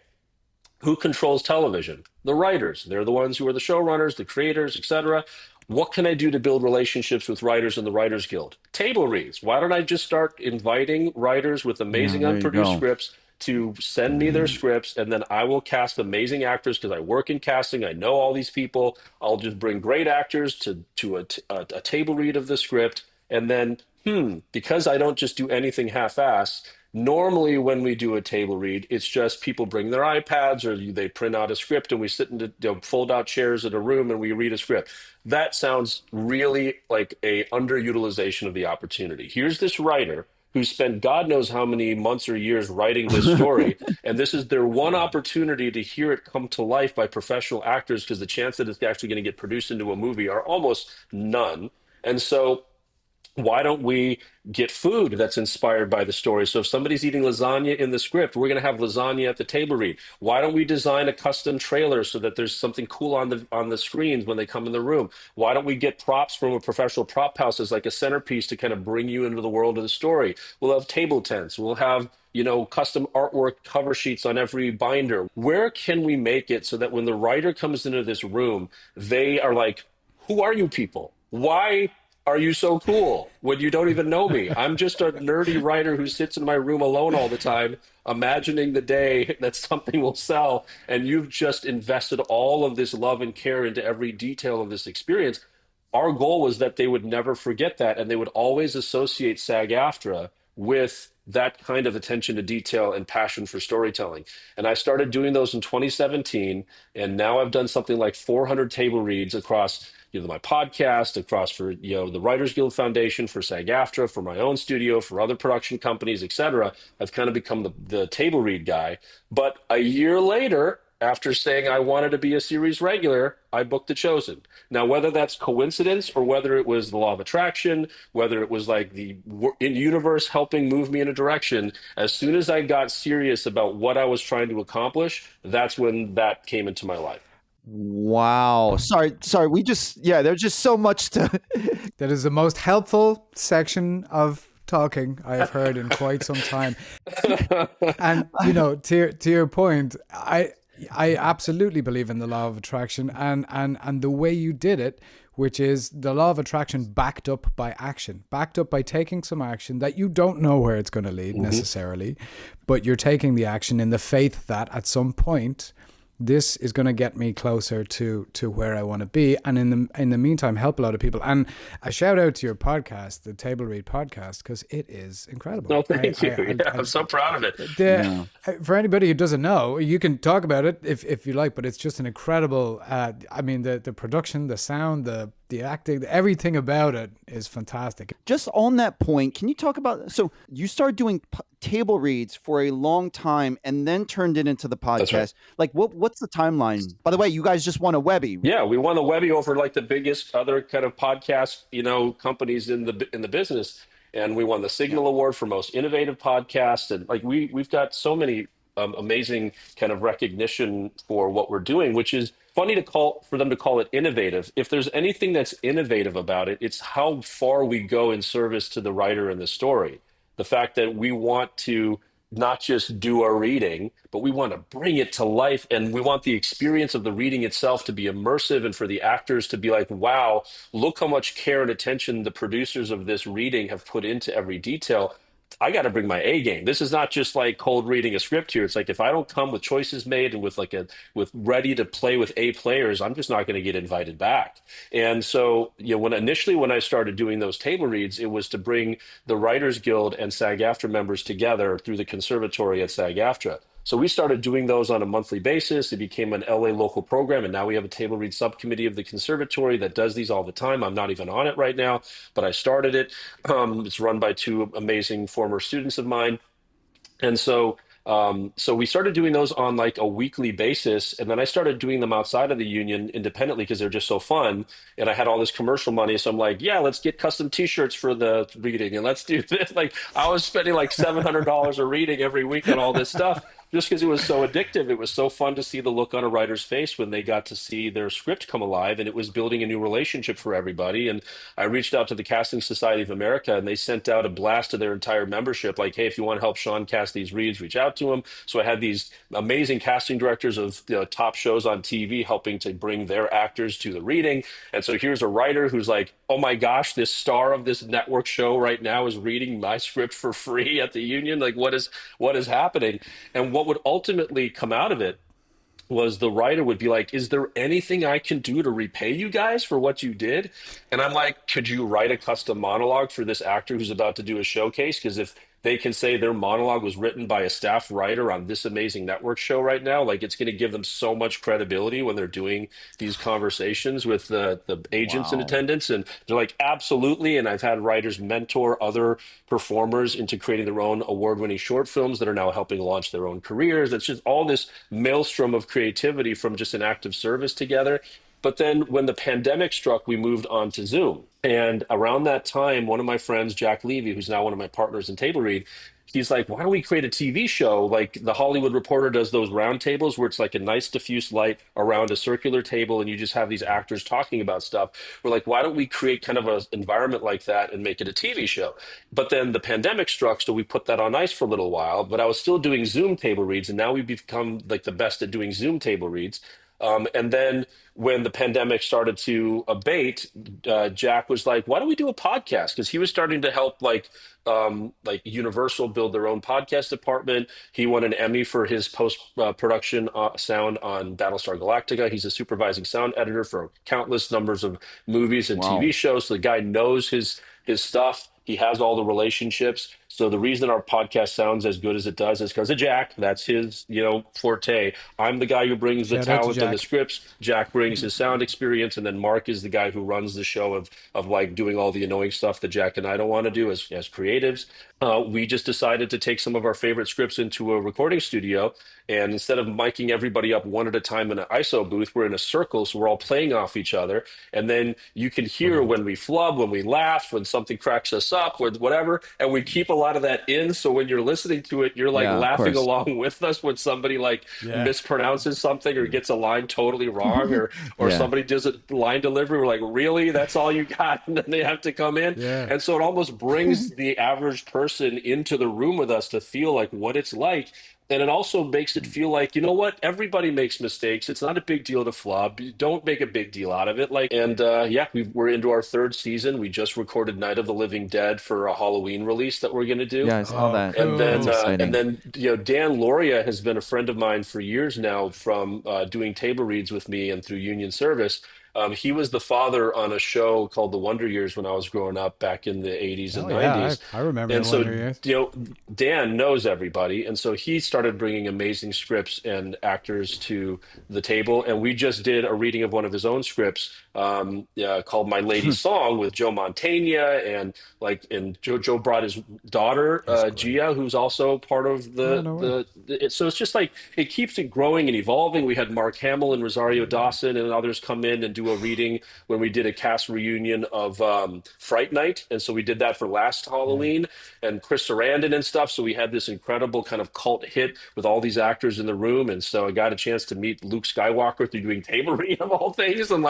who controls television? The writers. They're the ones who are the showrunners, the creators, etc. What can I do to build relationships with writers in the Writers Guild? Table reads. Why don't I just start inviting writers with amazing Yeah, there you unproduced go. scripts to send me their scripts, and then I will cast amazing actors because I work in casting. I know all these people. I'll just bring great actors to a table read of the script, and then because I don't just do anything half-ass, Normally, when we do a table read, it's just people bring their iPads or they print out a script and we sit in fold out chairs in a room and we read a script. That sounds really like a underutilization of the opportunity. Here's this writer who spent God knows how many months or years writing this story, and this is their one opportunity to hear it come to life by professional actors because the chance that it's actually going to get produced into a movie are almost none. And so why don't we get food that's inspired by the story? So if somebody's eating lasagna in the script, we're going to have lasagna at the table read. Why don't we design a custom trailer so that there's something cool on the screens when they come in the room? Why don't we get props from a professional prop house as like a centerpiece to kind of bring you into the world of the story? We'll have table tents. We'll have custom artwork cover sheets on every binder. Where can we make it so that when the writer comes into this room, they are like, who are you people? Why are you so cool when you don't even know me? I'm just a nerdy writer who sits in my room alone all the time, imagining the day that something will sell. And you've just invested all of this love and care into every detail of this experience. Our goal was that they would never forget that. And they would always associate SAG-AFTRA with that kind of attention to detail and passion for storytelling. And I started doing those in 2017. And now I've done something like 400 table reads across my podcast, across for the Writers Guild Foundation, for SAG-AFTRA, for my own studio, for other production companies, etc. I've kind of become the table read guy. But a year later, after saying I wanted to be a series regular, I booked The Chosen. Now, whether that's coincidence or whether it was the law of attraction, whether it was like the universe helping move me in a direction, as soon as I got serious about what I was trying to accomplish, that's when that came into my life. Wow. Sorry. There's just so much to. That is the most helpful section of talking I have heard in quite some time. And, to your point, I absolutely believe in the law of attraction and the way you did it, which is the law of attraction backed up by action, backed up by taking some action that you don't know where it's going to lead necessarily, but you're taking the action in the faith that at some point this is going to get me closer to where I want to be, and in the meantime help a lot of people. And a shout out to your podcast, the Table Read podcast, because it is incredible. No, thank you. I'm so proud of it. For anybody who doesn't know, you can talk about it if you like, but it's just an incredible. The production, the sound, the acting, everything about it is fantastic. Just on that point, can you talk about, so you started doing table reads for a long time and then turned it into the podcast. That's right. Like what's the timeline? By the way, you guys just won a Webby. Yeah, we won the Webby over like the biggest other kind of podcast, companies in the business. And we won the Signal Award for most innovative podcast. And like we've got so many amazing kind of recognition for what we're doing, which is funny for them to call it innovative. If there's anything that's innovative about it, it's how far we go in service to the writer and the story. The fact that we want to not just do our reading, but we want to bring it to life, and we want the experience of the reading itself to be immersive and for the actors to be like, wow, look how much care and attention the producers of this reading have put into every detail. I got to bring my A game. This is not just like cold reading a script here. It's like if I don't come with choices made and with ready to play with A players, I'm just not going to get invited back. And so, when I started doing those table reads, it was to bring the Writers Guild and SAG-AFTRA members together through the conservatory at SAG-AFTRA. So we started doing those on a monthly basis. It became an LA local program, and now we have a table read subcommittee of the conservatory that does these all the time. I'm not even on it right now, but I started it. It's run by two amazing former students of mine. And so we started doing those on like a weekly basis, and then I started doing them outside of the union independently because they're just so fun. And I had all this commercial money, so I'm like, yeah, let's get custom T-shirts for the reading, and let's do this. Like I was spending like $700 a reading every week on all this stuff. Just because it was so addictive. It was so fun to see the look on a writer's face when they got to see their script come alive, and it was building a new relationship for everybody. And I reached out to the Casting Society of America, and they sent out a blast to their entire membership, like, hey, if you want to help Shaan cast these reads, reach out to him. So I had these amazing casting directors of top shows on TV helping to bring their actors to the reading. And so here's a writer who's like, oh my gosh, this star of this network show right now is reading my script for free at the union. Like, what is happening? And what would ultimately come out of it was the writer would be like, is there anything I can do to repay you guys for what you did? And I'm like, could you write a custom monologue for this actor who's about to do a showcase? Because if they can say their monologue was written by a staff writer on this amazing network show right now. Like it's going to give them so much credibility when they're doing these conversations with the agents in Wow. attendance. And they're like, absolutely. And I've had writers mentor other performers into creating their own award-winning short films that are now helping launch their own careers. It's just all this maelstrom of creativity from just an act of service together. But then when the pandemic struck, we moved on to Zoom. And around that time, one of my friends, Jack Levy, who's now one of my partners in Table Read, he's like, why don't we create a TV show like the Hollywood Reporter does those round tables where it's like a nice diffuse light around a circular table and you just have these actors talking about stuff. We're like, why don't we create kind of an environment like that and make it a TV show? But then the pandemic struck, so we put that on ice for a little while. But I was still doing Zoom table reads, and now we've become like the best at doing Zoom table reads. And then when the pandemic started to abate, Jack was like, "Why don't we do a podcast?" Because he was starting to help like Universal build their own podcast department. He won an Emmy for his post production sound on Battlestar Galactica. He's a supervising sound editor for countless numbers of movies and Wow. TV shows. So the guy knows his stuff. He has all the relationships. So the reason our podcast sounds as good as it does is because of Jack. That's his, forte. I'm the guy who brings the Shout out to talent and the Jack. scripts. Jack brings his sound experience, and then Mark is the guy who runs the show of like doing all the annoying stuff that Jack and I don't want to do as creatives. We just decided to take some of our favorite scripts into a recording studio, and instead of miking everybody up one at a time in an ISO booth, we're in a circle, so we're all playing off each other. And then you can hear Brilliant. when we flub, when we laugh, when something cracks us up, with whatever. And we keep a lot of that in. So when you're listening to it, you're like Yeah, of laughing course. along with us when somebody like Yeah. mispronounces something or gets a line totally wrong, or Yeah. somebody does a line delivery. We're like, really? That's all you got? And then they have to come in. Yeah. And so it almost brings the average person into the room with us to feel like what it's like. And it also makes it feel like, you know what? Everybody makes mistakes. It's not a big deal to flub. Don't make a big deal out of it. Yeah, we're into our third season. We just recorded Night of the Living Dead for a Halloween release that we're going to do. Yeah, I saw Oh, that. And That's then, cool. exciting. Dan Loria has been a friend of mine for years now from doing table reads with me and through union service. He was the father on a show called The Wonder Years when I was growing up back in the 80s and Oh yeah, 90s. I remember And the so, Wonder Years. Dan knows everybody. And so he started bringing amazing scripts and actors to the table. And we just did a reading of one of his own scripts called My Lady's Song with Joe Mantegna. And Joe brought his daughter, That's great. Gia, who's also part of Oh no way. so it's just like it keeps it growing and evolving. We had Mark Hamill and Rosario Dawson and others come in and do a reading when we did a cast reunion of Fright Night. And so we did that for last Yeah. Halloween, and Chris Sarandon and stuff. So we had this incredible kind of cult hit with all these actors in the room. And so I got a chance to meet Luke Skywalker through doing table read of all things. And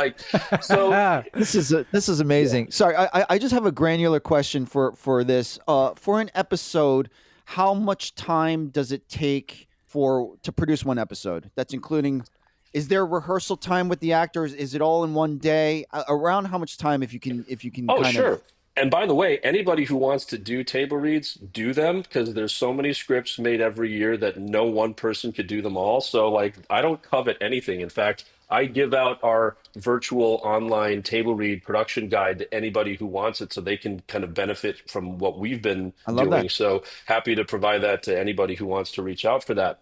so This is yeah. amazing. Sorry, I just have a granular question for this. For an episode, how much time does it take to produce one episode? That's including. Is there rehearsal time with the actors? Is it all in one day? Around how much time, if you can Oh, kind of. sure. And by the way, anybody who wants to do table reads, do them because there's so many scripts made every year that no one person could do them all. So, like, I don't covet anything. In fact, I give out our virtual online table read production guide to anybody who wants it so they can kind of benefit from what we've been I love doing. that. So happy to provide that to anybody who wants to reach out for that.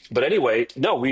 But anyway, no,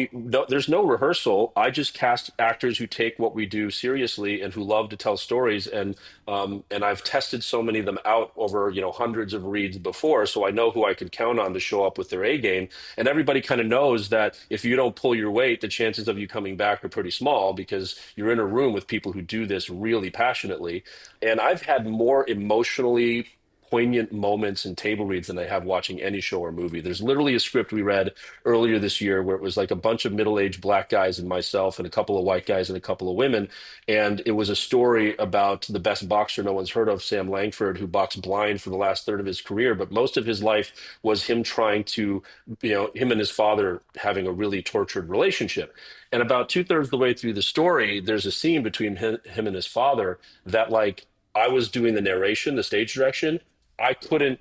there's no rehearsal. I just cast actors who take what we do seriously and who love to tell stories. And I've tested so many of them out over, hundreds of reads before, so I know who I could count on to show up with their A game. And everybody kind of knows that if you don't pull your weight, the chances of you coming back are pretty small because you're in a room with people who do this really passionately. And I've had more emotionally poignant moments in table reads than I have watching any show or movie. There's literally a script we read earlier this year where it was like a bunch of middle-aged black guys and myself and a couple of white guys and a couple of women. And it was a story about the best boxer no one's heard of, Sam Langford, who boxed blind for the last third of his career. But most of his life was him trying to, him and his father having a really tortured relationship. And about two-thirds of the way through the story, there's a scene between him and his father that like I was doing the narration, the stage direction. I couldn't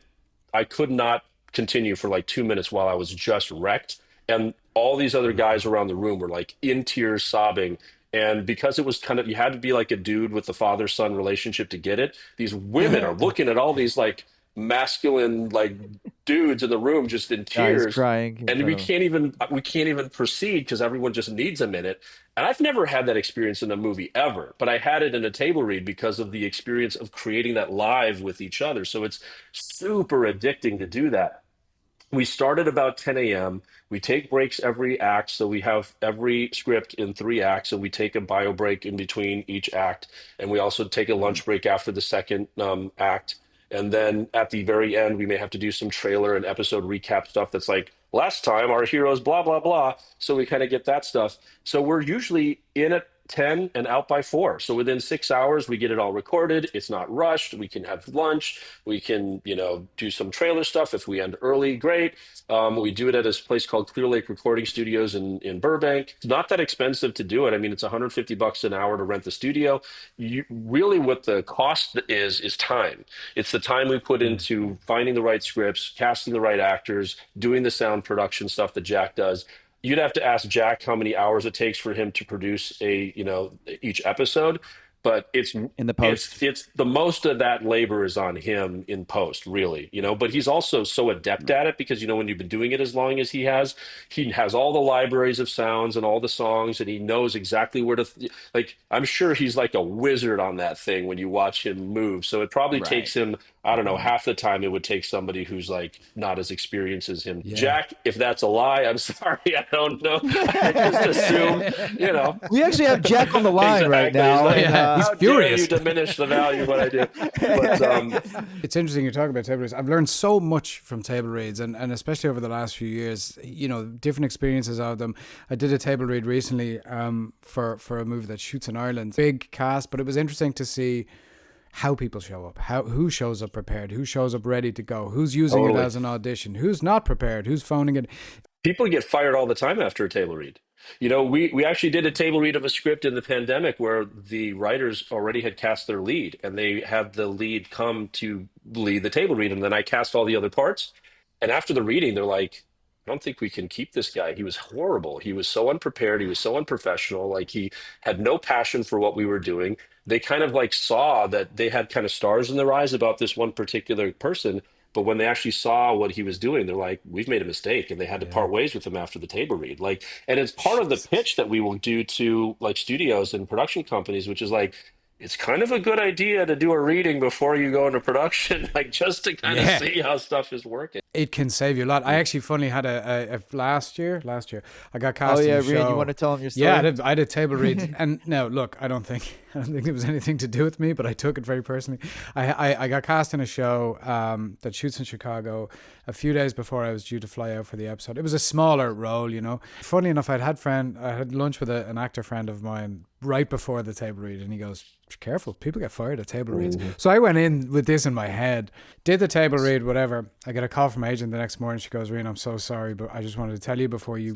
I could not continue for like 2 minutes while I was just wrecked. And all these other guys around the room were like in tears, sobbing. And because it was kind of, you had to be like a dude with the father son relationship to get it. These women are looking at all these like masculine like dudes in the room just in Guys tears, crying in and front of him. we can't even proceed because everyone just needs a minute. And I've never had that experience in a movie ever, but I had it in a table read because of the experience of creating that live with each other. So it's super addicting to do that. We start at about 10 a.m. We take breaks every act. So we have every script in 3 acts, and we take a bio break in between each act. And we also take a lunch break after the second act. And then at the very end, we may have to do some trailer and episode recap stuff that's like, last time our heroes, blah, blah, blah. So we kind of get that stuff. So we're usually in at 10 and out by 4. So within 6 hours, we get it all recorded. It's not rushed. We can have lunch. We can, do some trailer stuff. If we end early, great. We do it at a place called Clear Lake Recording Studios in Burbank. It's not that expensive to do it. I mean, it's $150 an hour to rent the studio. Really, what the cost is time. It's the time we put into finding the right scripts, casting the right actors, doing the sound production stuff that Jack does. You'd have to ask Jack how many hours it takes for him to produce each episode, but in the post. it's the most of that labor is on him in post, really, but he's also so adept at it because, when you've been doing it as long as he has all the libraries of sounds and all the songs, and he knows exactly where to, like, I'm sure he's like a wizard on that thing when you watch him move. So it probably Right. takes him, I don't know, half the time it would take somebody who's like not as experienced as him. Yeah. Jack, if that's a lie, I'm sorry. I don't know. I just assume. We actually have Jack on the line right Exactly. now. He's like, Yeah, he's how furious. dare you diminish the value of what I do? But It's interesting you talk about table reads. I've learned so much from table reads, and especially over the last few years, different experiences of them. I did a table read recently for a movie that shoots in Ireland. Big cast, but it was interesting to see how people show up, who shows up prepared, who shows up ready to go, who's using it as an audition, who's not prepared, who's phoning it. people get fired all the time after a table read. We actually did a table read of a script in the pandemic where the writers already had cast their lead, and they had the lead come to lead the table read. And then I cast all the other parts. And after the reading, they're like, I don't think we can keep this guy. He was horrible. He was so unprepared. He was so unprofessional. Like, he had no passion for what we were doing. They kind of like saw that they had kind of stars in their eyes about this one particular person. But when they actually saw what he was doing, they're like, we've made a mistake. And they had to part ways with him after the table read. Like, and it's part of the pitch that we will do to like studios and production companies, which is like, it's kind of a good idea to do a reading before you go into production, like just to kind of see how stuff is working. It can save you a lot. I actually funnily had a last year, I got cast in a Rian, show. you want to tell him your story? Yeah, I did table reads. And no, look, I don't think it was anything to do with me, but I took it very personally. I got cast in a show that shoots in Chicago a few days before I was due to fly out for the episode. It was a smaller role, Funnily enough, I had lunch with an actor friend of mine right before the table read, and he goes, careful, people get fired at table reads. So I went in with this in my head, did the table read, whatever. I get a call from my agent the next morning. She goes, Rian, I'm so sorry, but I just wanted to tell you before you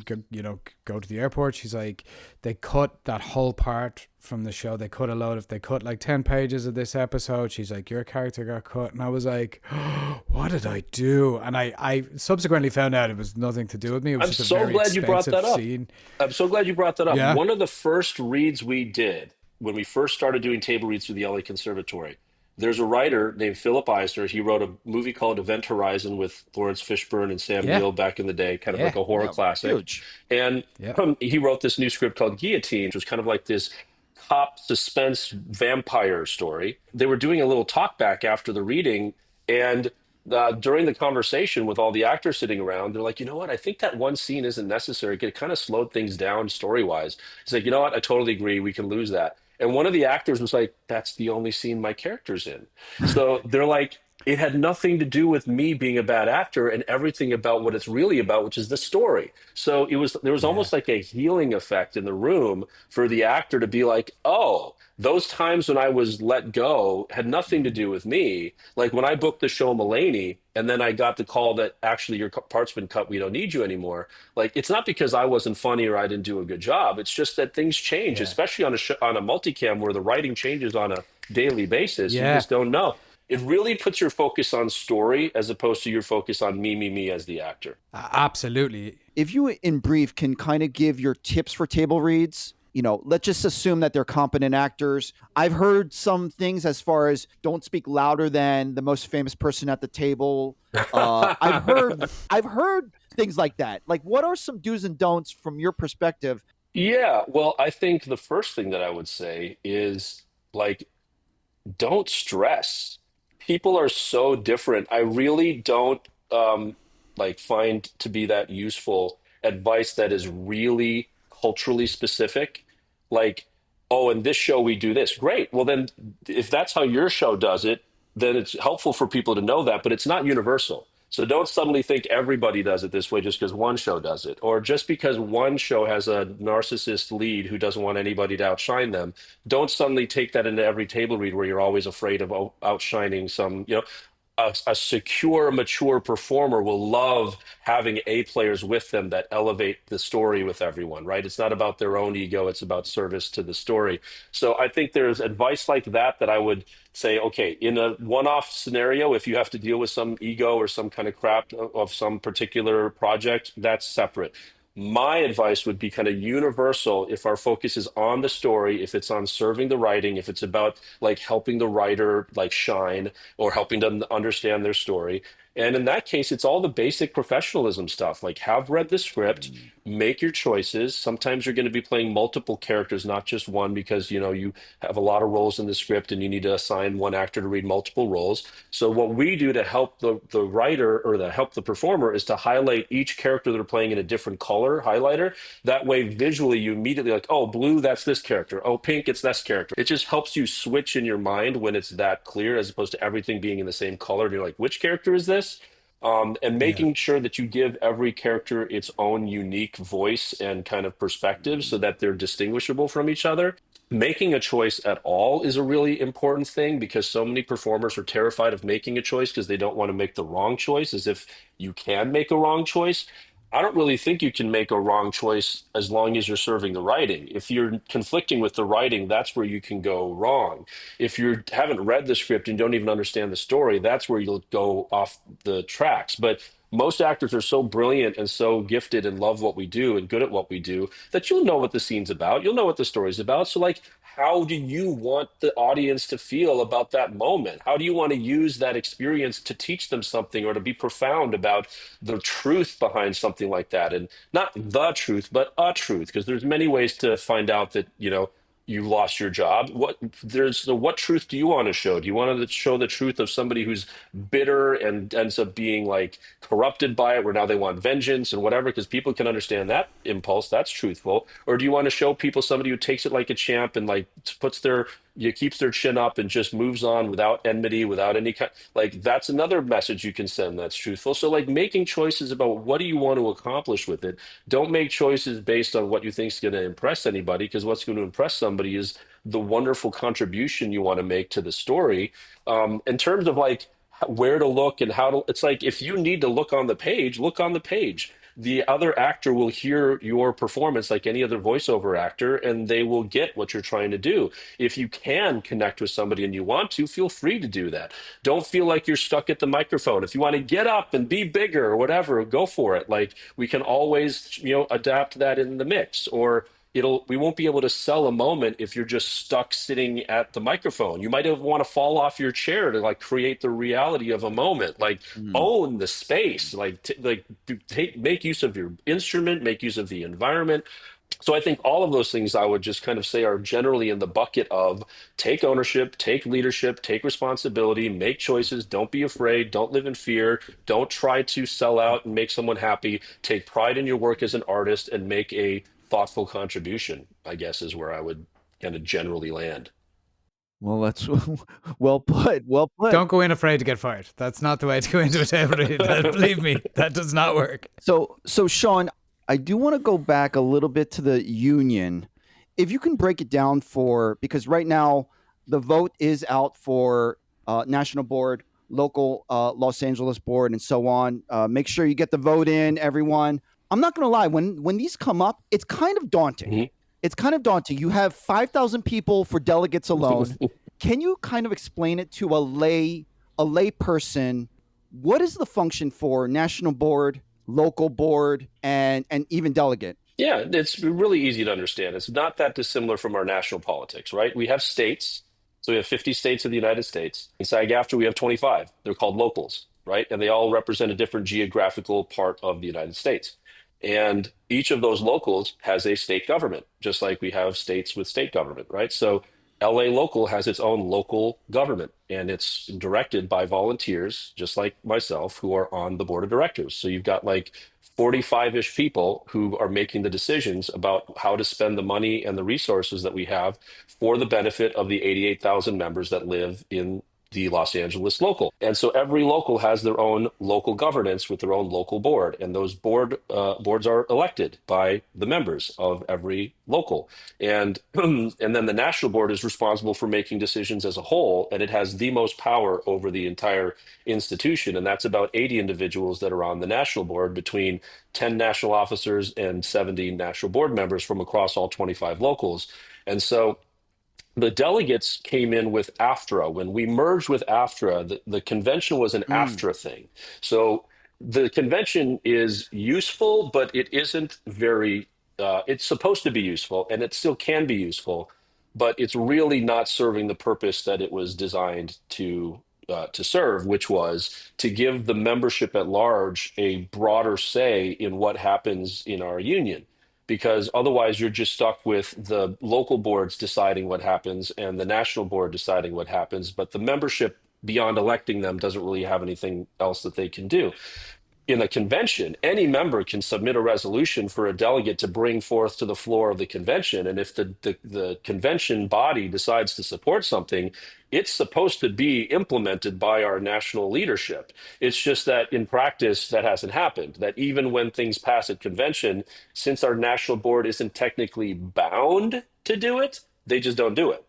go to the airport. She's like, they cut that whole part from the show. They cut like 10 pages of this episode. She's like, your character got cut. And I was like, oh, what did I do? And I subsequently found out it was nothing to do with me. It was I'm just a so very glad you brought that up. scene. I'm so glad you brought that up. Yeah. One of the first reads we did when we first started doing table reads through the LA Conservatory, there's a writer named Philip Eisner. He wrote a movie called Event Horizon with Lawrence Fishburne and Sam Neill back in the day, kind of like a horror classic. Huge. And he wrote this new script called Guillotine, which was kind of like this cop suspense vampire story. They were doing a little talk back after the reading, and during the conversation with all the actors sitting around, they're like, you know what? I think that one scene isn't necessary. It kind of slowed things down story-wise. It's like, you know what? I totally agree. We can lose that. And one of the actors was like, that's the only scene my character's in. So they're like, it had nothing to do with me being a bad actor and everything about what it's really about, which is the story. So there was almost like a healing effect in the room for the actor to be like, oh, those times when I was let go had nothing to do with me. Like when I booked the show Mulaney and then I got the call that actually your part's been cut, we don't need you anymore. Like, it's not because I wasn't funny or I didn't do a good job. It's just that things change, especially on a multicam where the writing changes on a daily basis. You just don't know. It really puts your focus on story as opposed to your focus on me as the actor. Absolutely. If you, in brief, can kind of give your tips for table reads, let's just assume that they're competent actors. I've heard some things as far as don't speak louder than the most famous person at the table. I've heard things like that. Like, what are some do's and don'ts from your perspective? Yeah, well, I think the first thing that I would say is like, don't stress. People are so different. I really don't like find to be that useful advice that is really culturally specific. Like, oh, in this show we do this. Great. Well, then if that's how your show does it, then it's helpful for people to know that, but it's not universal. So don't suddenly think everybody does it this way just because one show does it, or just because one show has a narcissist lead who doesn't want anybody to outshine them. Don't suddenly take that into every table read where you're always afraid of outshining some, a secure, mature performer will love having A players with them that elevate the story with everyone, right? It's not about their own ego, it's about service to the story. So I think there's advice like that I would say, okay, in a one-off scenario, if you have to deal with some ego or some kind of crap of some particular project, that's separate. My advice would be kind of universal if our focus is on the story, if it's on serving the writing, if it's about like helping the writer like shine or helping them understand their story. And in that case, it's all the basic professionalism stuff. Like, have read the script, make your choices. Sometimes you're going to be playing multiple characters, not just one, because you have a lot of roles in the script and you need to assign one actor to read multiple roles. So what we do to help the writer or to help the performer is to highlight each character they're playing in a different color highlighter. That way, visually, you immediately like, oh, blue, that's this character. Oh, pink, it's this character. It just helps you switch in your mind when it's that clear, as opposed to everything being in the same color. And you're like, which character is this? And Yeah. making sure that you give every character its own unique voice and kind of perspective so that they're distinguishable from each other. Making a choice at all is a really important thing because so many performers are terrified of making a choice because they don't want to make the wrong choice, as if you can make a wrong choice. I don't really think you can make a wrong choice as long as you're serving the writing. If you're conflicting with the writing, that's where you can go wrong. If you haven't read the script and don't even understand the story, that's where you'll go off the tracks. But most actors are so brilliant and so gifted and love what we do and good at what we do that you'll know what the scene's about. You'll know what the story's about. So, like, how do you want the audience to feel about that moment? How do you want to use that experience to teach them something or to be profound about the truth behind something like that? And not the truth, but a truth, because there's many ways to find out that, you lost your job. What truth do you want to show? Do you want to show the truth of somebody who's bitter and ends up being like corrupted by it, where now they want vengeance and whatever? Because people can understand that impulse. That's truthful. Or do you want to show people somebody who takes it like a champ and like keeps their chin up and just moves on without enmity, without any kind, like, that's another message you can send that's truthful. So like making choices about what do you want to accomplish with it. Don't make choices based on what you think is going to impress anybody, because what's going to impress somebody is the wonderful contribution you want to make to the story. In terms of like where to look and how to, it's like if you need to look on the page, look on the page. The other actor will hear your performance like any other voiceover actor, and they will get what you're trying to do. If you can connect with somebody and you want to, feel free to do that. Don't feel like you're stuck at the microphone. If you want to get up and be bigger or whatever, go for it. Like, we can always, adapt that in the mix. Or we won't be able to sell a moment if you're just stuck sitting at the microphone. You might have want to fall off your chair to like create the reality of a moment. Like, Mm. own the space. Like, make use of your instrument, make use of the environment. So I think all of those things I would just kind of say are generally in the bucket of take ownership, take leadership, take responsibility, make choices, don't be afraid, don't live in fear, don't try to sell out and make someone happy, take pride in your work as an artist and make a thoughtful contribution, I guess, is where I would kind of generally land. Well, that's well put. Well put. Don't go in afraid to get fired. That's not the way to go into a table read. Believe me, that does not work. So Shaan, I do want to go back a little bit to the union. If you can break it down because right now the vote is out for national board, local Los Angeles board, and so on. Make sure you get the vote in, everyone. I'm not going to lie. When these come up, it's kind of daunting. Mhm. It's kind of daunting. You have 5,000 people for delegates alone. Can you kind of explain it to a lay person? What is the function for national board, local board, and even delegate? Yeah, it's really easy to understand. It's not that dissimilar from our national politics, right? We have states. So we have 50 states in the United States. In SAG-Aftra, we have 25. They're called locals, right? And they all represent a different geographical part of the United States. And each of those locals has a state government, just like we have states with state government, right? So LA local has its own local government, and it's directed by volunteers, just like myself, who are on the board of directors. So you've got like 45-ish people who are making the decisions about how to spend the money and the resources that we have for the benefit of the 88,000 members that live in the Los Angeles local. And so every local has their own local governance with their own local board, and those boards are elected by the members of every local. And and then the national board is responsible for making decisions as a whole, and it has the most power over the entire institution. And that's about 80 individuals that are on the national board, between 10 national officers and 70 national board members from across all 25 locals. And so the delegates came in with AFTRA. When we merged with AFTRA, the convention was an Mm. AFTRA thing. So the convention is useful, but it isn't very, it's supposed to be useful, and it still can be useful, but it's really not serving the purpose that it was designed to serve, which was to give the membership at large a broader say in what happens in our union, because otherwise you're just stuck with the local boards deciding what happens and the national board deciding what happens, but the membership beyond electing them doesn't really have anything else that they can do. In a convention, any member can submit a resolution for a delegate to bring forth to the floor of the convention. And if the convention body decides to support something, it's supposed to be implemented by our national leadership. It's just that in practice, that hasn't happened. That even when things pass at convention, since our national board isn't technically bound to do it, they just don't do it.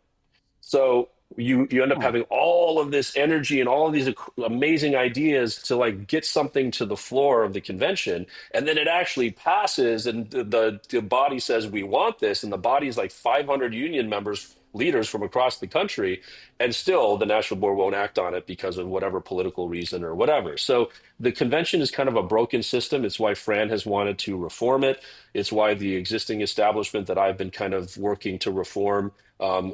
So you end up Huh. having all of this energy and all of these amazing ideas to like get something to the floor of the convention, and then it actually passes, and the body says we want this, and the body's like 500 union members, leaders from across the country, and still the national board won't act on it because of whatever political reason or whatever. So the convention is kind of a broken system. It's why Fran has wanted to reform it. It's why the existing establishment that I've been kind of working to reform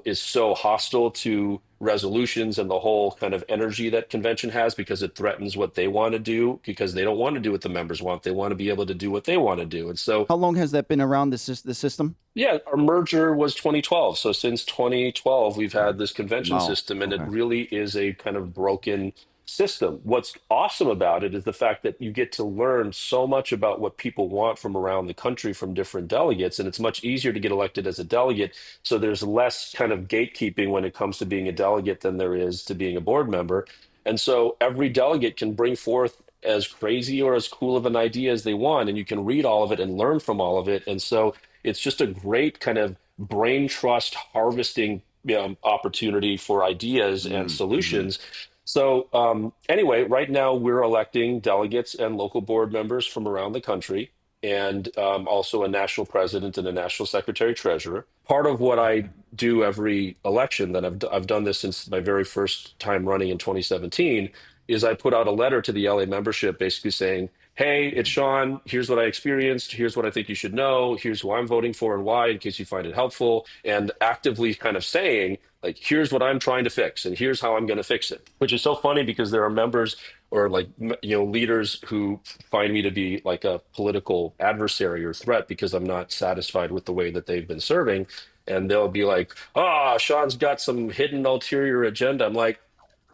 is so hostile to resolutions and the whole kind of energy that convention has, because it threatens what they want to do, because they don't want to do what the members want. They want to be able to do what they want to do. And so, How long has that been around the system? yeah, our merger was 2012. So since 2012, we've had this convention Wow. system, and it Okay. really is a kind of broken system. What's awesome about it is the fact that you get to learn so much about what people want from around the country from different delegates, and it's much easier to get elected as a delegate. So there's less kind of gatekeeping when it comes to being a delegate than there is to being a board member. And so every delegate can bring forth as crazy or as cool of an idea as they want, and you can read all of it and learn from all of it. And so it's just a great kind of brain trust harvesting opportunity for ideas and Mm-hmm. solutions. So, anyway, right now we're electing delegates and local board members from around the country, and also a national president and a national secretary treasurer. Part of what I Okay. do every election, that I've done this since my very first time running in 2017, is I put out a letter to the LA membership basically saying, hey, it's Sean. Here's what I experienced. Here's what I think you should know. Here's who I'm voting for and why, in case you find it helpful. And actively kind of saying, like, here's what I'm trying to fix, and here's how I'm going to fix it. Which is so funny, because there are members or like leaders who find me to be like a political adversary or threat because I'm not satisfied with the way that they've been serving. And they'll be like, "Ah, Sean's got some hidden ulterior agenda." I'm like,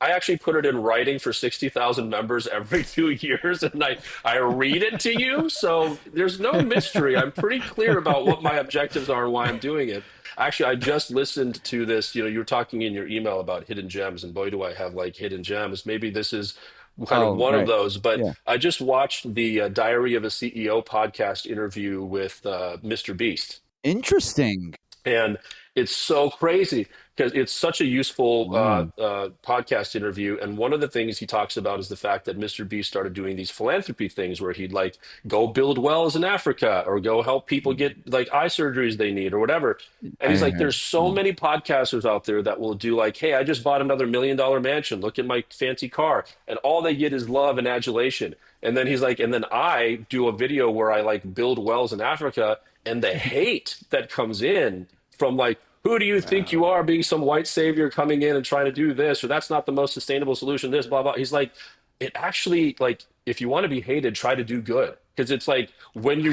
I actually put it in writing for 60,000 members every 2 years, and I read it to you. So there's no mystery. I'm pretty clear about what my objectives are and why I'm doing it. Actually, I just listened to this. You were talking in your email about hidden gems, and boy, do I have like hidden gems. Maybe this is kind of Oh, one of right. those, but Yeah. I just watched the Diary of a CEO podcast interview with Mr. Beast. Interesting. And It's so crazy because it's such a useful Wow. podcast interview. And one of the things he talks about is the fact that Mr. Beast started doing these philanthropy things where he'd like go build wells in Africa or go help people get like eye surgeries they need or whatever. And he's like, there's so many podcasters out there that will do like, hey, I just bought another $1 million mansion. Look at my fancy car. And all they get is love and adulation. And then he's like, and then I do a video where I like build wells in Africa, and the hate that comes in from like, who do you think you are being some white savior coming in and trying to do this, or that's not the most sustainable solution, this, blah, blah. He's like, it actually, like, if you want to be hated, try to do good. Because it's like when you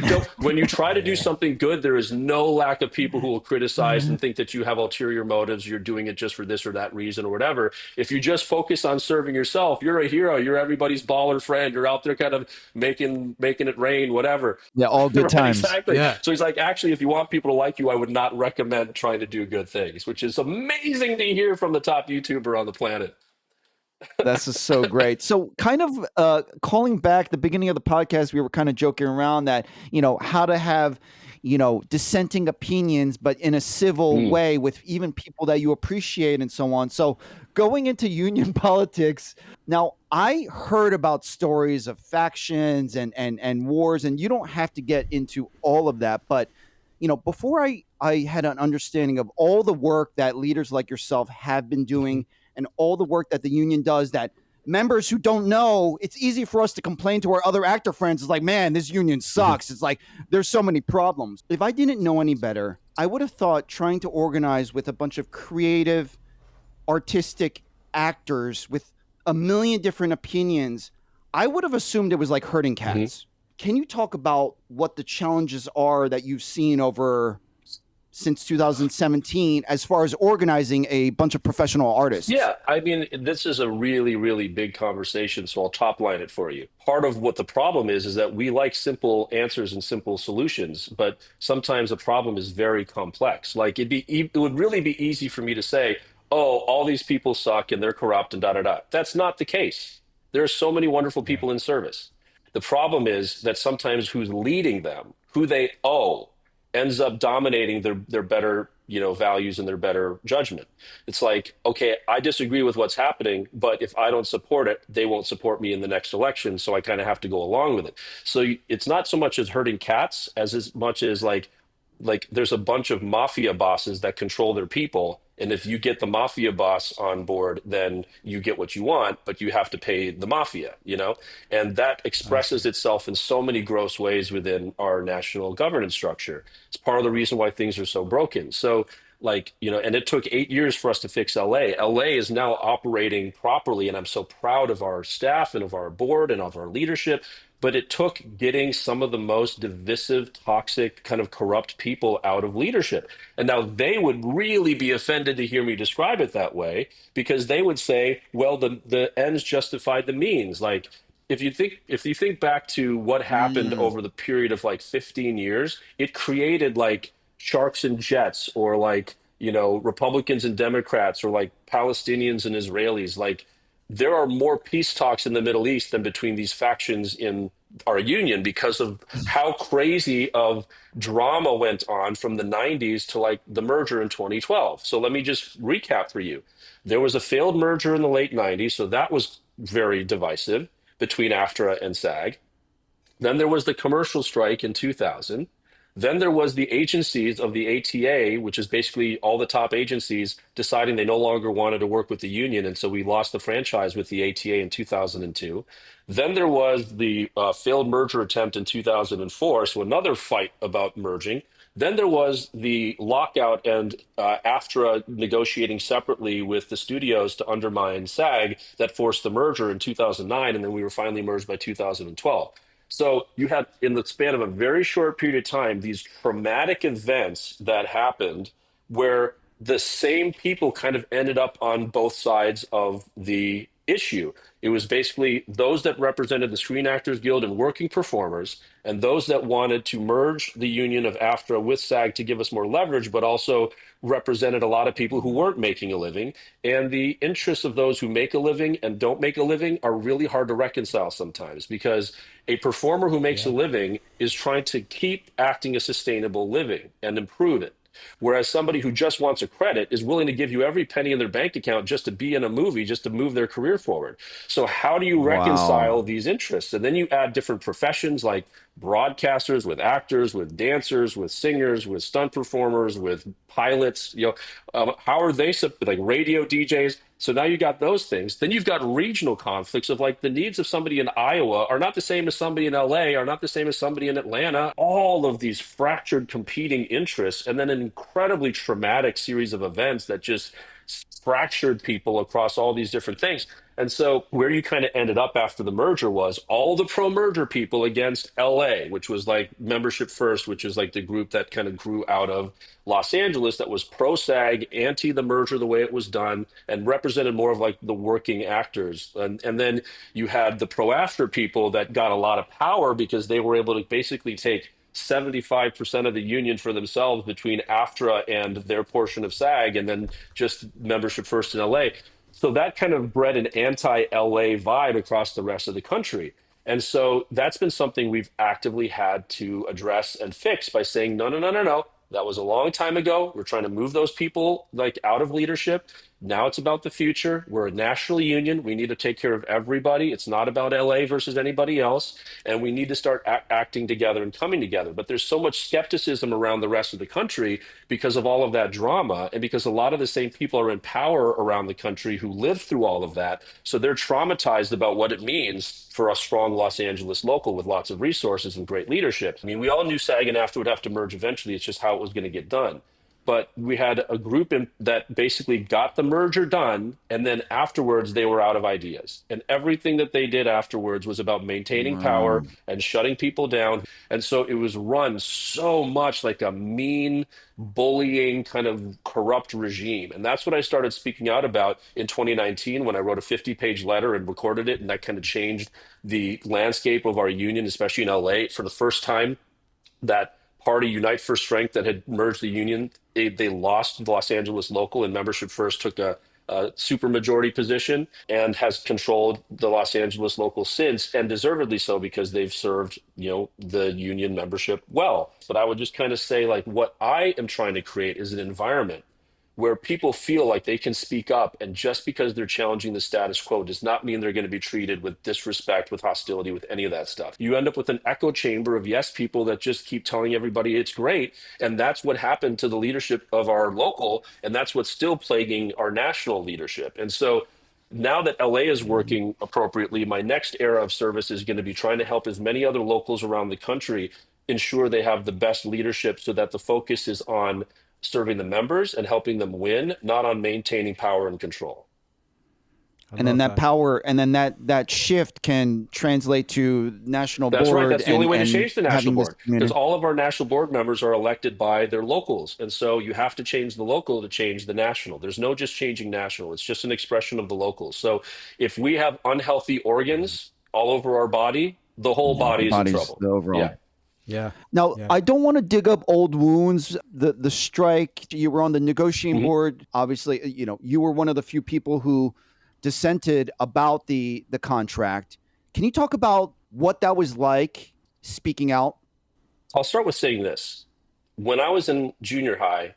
try to do Yeah. something good, there is no lack of people who will criticize and think that you have ulterior motives, you're doing it just for this or that reason or whatever. If you just focus on serving yourself, you're a hero, you're everybody's baller friend, you're out there kind of making it rain, whatever. Yeah, all good Right, times. exactly. Yeah. So he's like, actually, if you want people to like you, I would not recommend trying to do good things, which is amazing to hear from the top YouTuber on the planet. This is so great. So, kind of calling back the beginning of the podcast, we were kind of joking around that, how to have, dissenting opinions, but in a civil Mm. way with even people that you appreciate and so on. So, going into union politics, now I heard about stories of factions and wars, and you don't have to get into all of that. But, before I had an understanding of all the work that leaders like yourself have been doing and all the work that the union does that members who don't know, it's easy for us to complain to our other actor friends. It's like, man, this union sucks. It's like, there's so many problems. If I didn't know any better, I would have thought trying to organize with a bunch of creative, artistic actors with a million different opinions, I would have assumed it was like herding Mhm. cats. Can you talk about what the challenges are that you've seen over since 2017 as far as organizing a bunch of professional artists? Yeah, I mean, this is a really, really big conversation, so I'll top line it for you. Part of what the problem is that we like simple answers and simple solutions, but sometimes the problem is very complex. Like it would really be easy for me to say, "Oh, all these people suck and they're corrupt and da da da." That's not the case. There are so many wonderful Yeah. people in service. The problem is that sometimes who's leading them, who they owe, ends up dominating their better, values and their better judgment. It's like, okay, I disagree with what's happening, but if I don't support it, they won't support me in the next election, so I kind of have to go along with it. So it's not so much as herding cats as much as like there's a bunch of mafia bosses that control their people, and if you get the mafia boss on board, then you get what you want, but you have to pay the mafia. And that I see. expresses itself in so many gross ways within our national governance structure. It's part of the reason why things are so broken. So like, and it took 8 years for us to fix LA is now operating properly, and I'm so proud of our staff and of our board and of our leadership. But it took getting some of the most divisive, toxic, kind of corrupt people out of leadership. And now they would really be offended to hear me describe it that way, because they would say, well, the ends justified the means. Like if you think back to what happened Mm. over the period of like 15 years, it created like sharks and jets, or like, Republicans and Democrats, or like Palestinians and Israelis. Like there are more peace talks in the Middle East than between these factions in our union, because of how crazy of drama went on from the 90s to like the merger in 2012. So let me just recap for you. There was a failed merger in the late 90s, so that was very divisive between AFTRA and SAG. Then there was the commercial strike in 2000. Then there was the agencies of the ATA, which is basically all the top agencies deciding they no longer wanted to work with the union. And so we lost the franchise with the ATA in 2002. Then there was the failed merger attempt in 2004. So another fight about merging. Then there was the lockout and AFTRA negotiating separately with the studios to undermine SAG that forced the merger in 2009. And then we were finally merged by 2012. So you had, in the span of a very short period of time, these traumatic events that happened where the same people kind of ended up on both sides of the issue. It was basically those that represented the Screen Actors Guild and working performers, and those that wanted to merge the union of AFTRA with SAG to give us more leverage, but also represented a lot of people who weren't making a living. And the interests of those who make a living and don't make a living are really hard to reconcile sometimes, because a performer who makes a Yeah. living is trying to keep acting a sustainable living and improve it. Whereas somebody who just wants a credit is willing to give you every penny in their bank account just to be in a movie, just to move their career forward. So how do you Wow. reconcile these interests? And then you add different professions like broadcasters with actors, with dancers, with singers, with stunt performers, with pilots. How are they like radio DJs? So now you got those things. Then you've got regional conflicts of like the needs of somebody in Iowa are not the same as somebody in LA, are not the same as somebody in Atlanta. All of these fractured competing interests, and then an incredibly traumatic series of events that just fractured people across all these different things. And so where you kind of ended up after the merger was all the pro-merger people against LA, which was like Membership First, which is like the group that kind of grew out of Los Angeles that was pro-SAG, anti the merger the way it was done, and represented more of like the working actors. And then you had the pro-after people that got a lot of power because they were able to basically take 75% of the union for themselves between AFTRA and their portion of SAG, and then just Membership First in LA. So that kind of bred an anti-LA vibe across the rest of the country. And so that's been something we've actively had to address and fix by saying, no, no, no, no, no. That was a long time ago. We're trying to move those people like out of leadership. Now it's about the future. We're a national union. We need to take care of everybody. It's not about LA versus anybody else. And we need to start acting together and coming together. But there's so much skepticism around the rest of the country because of all of that drama and because a lot of the same people are in power around the country who lived through all of that. So they're traumatized about what it means for a strong Los Angeles local with lots of resources and great leadership. I mean, we all knew SAG and AFTRA would have to merge eventually. It's just how it was going to get done. But we had a group that basically got the merger done, and then afterwards they were out of ideas. And everything that they did afterwards was about maintaining power Wow. and shutting people down. And so it was run so much like a mean, bullying, kind of corrupt regime. And that's what I started speaking out about in 2019 when I wrote a 50-page letter and recorded it. And that kind of changed the landscape of our union, especially in LA. For the first time, that party Unite for Strength that had merged the union, they lost the Los Angeles local, and Membership First took a supermajority position and has controlled the Los Angeles local since, and deservedly so because they've served the union membership well. But I would just kind of say like what I am trying to create is an environment where people feel like they can speak up, and just because they're challenging the status quo does not mean they're going to be treated with disrespect, with hostility, with any of that stuff. You end up with an echo chamber of yes people that just keep telling everybody it's great, and that's what happened to the leadership of our local, and that's what's still plaguing our national leadership. And so now that LA is working appropriately, my next era of service is going to be trying to help as many other locals around the country ensure they have the best leadership so that the focus is on serving the members and helping them win, not on maintaining power and control. I And then love that that. power, and then that shift can translate to national That's right. board That's the only way to and change the national having this board because community. all of our national board members are elected by their locals. And so you have to change the local to change the national. There's no just changing national. It's just an expression of the locals. So if we have unhealthy organs all over our body, the whole body is in Body's trouble. the overall. Yeah. Yeah. Now, Yeah. I don't want to dig up old wounds. The strike, you were on the negotiating Mhm. board. Obviously, you were one of the few people who dissented about the contract. Can you talk about what that was like speaking out? I'll start with saying this. When I was in junior high,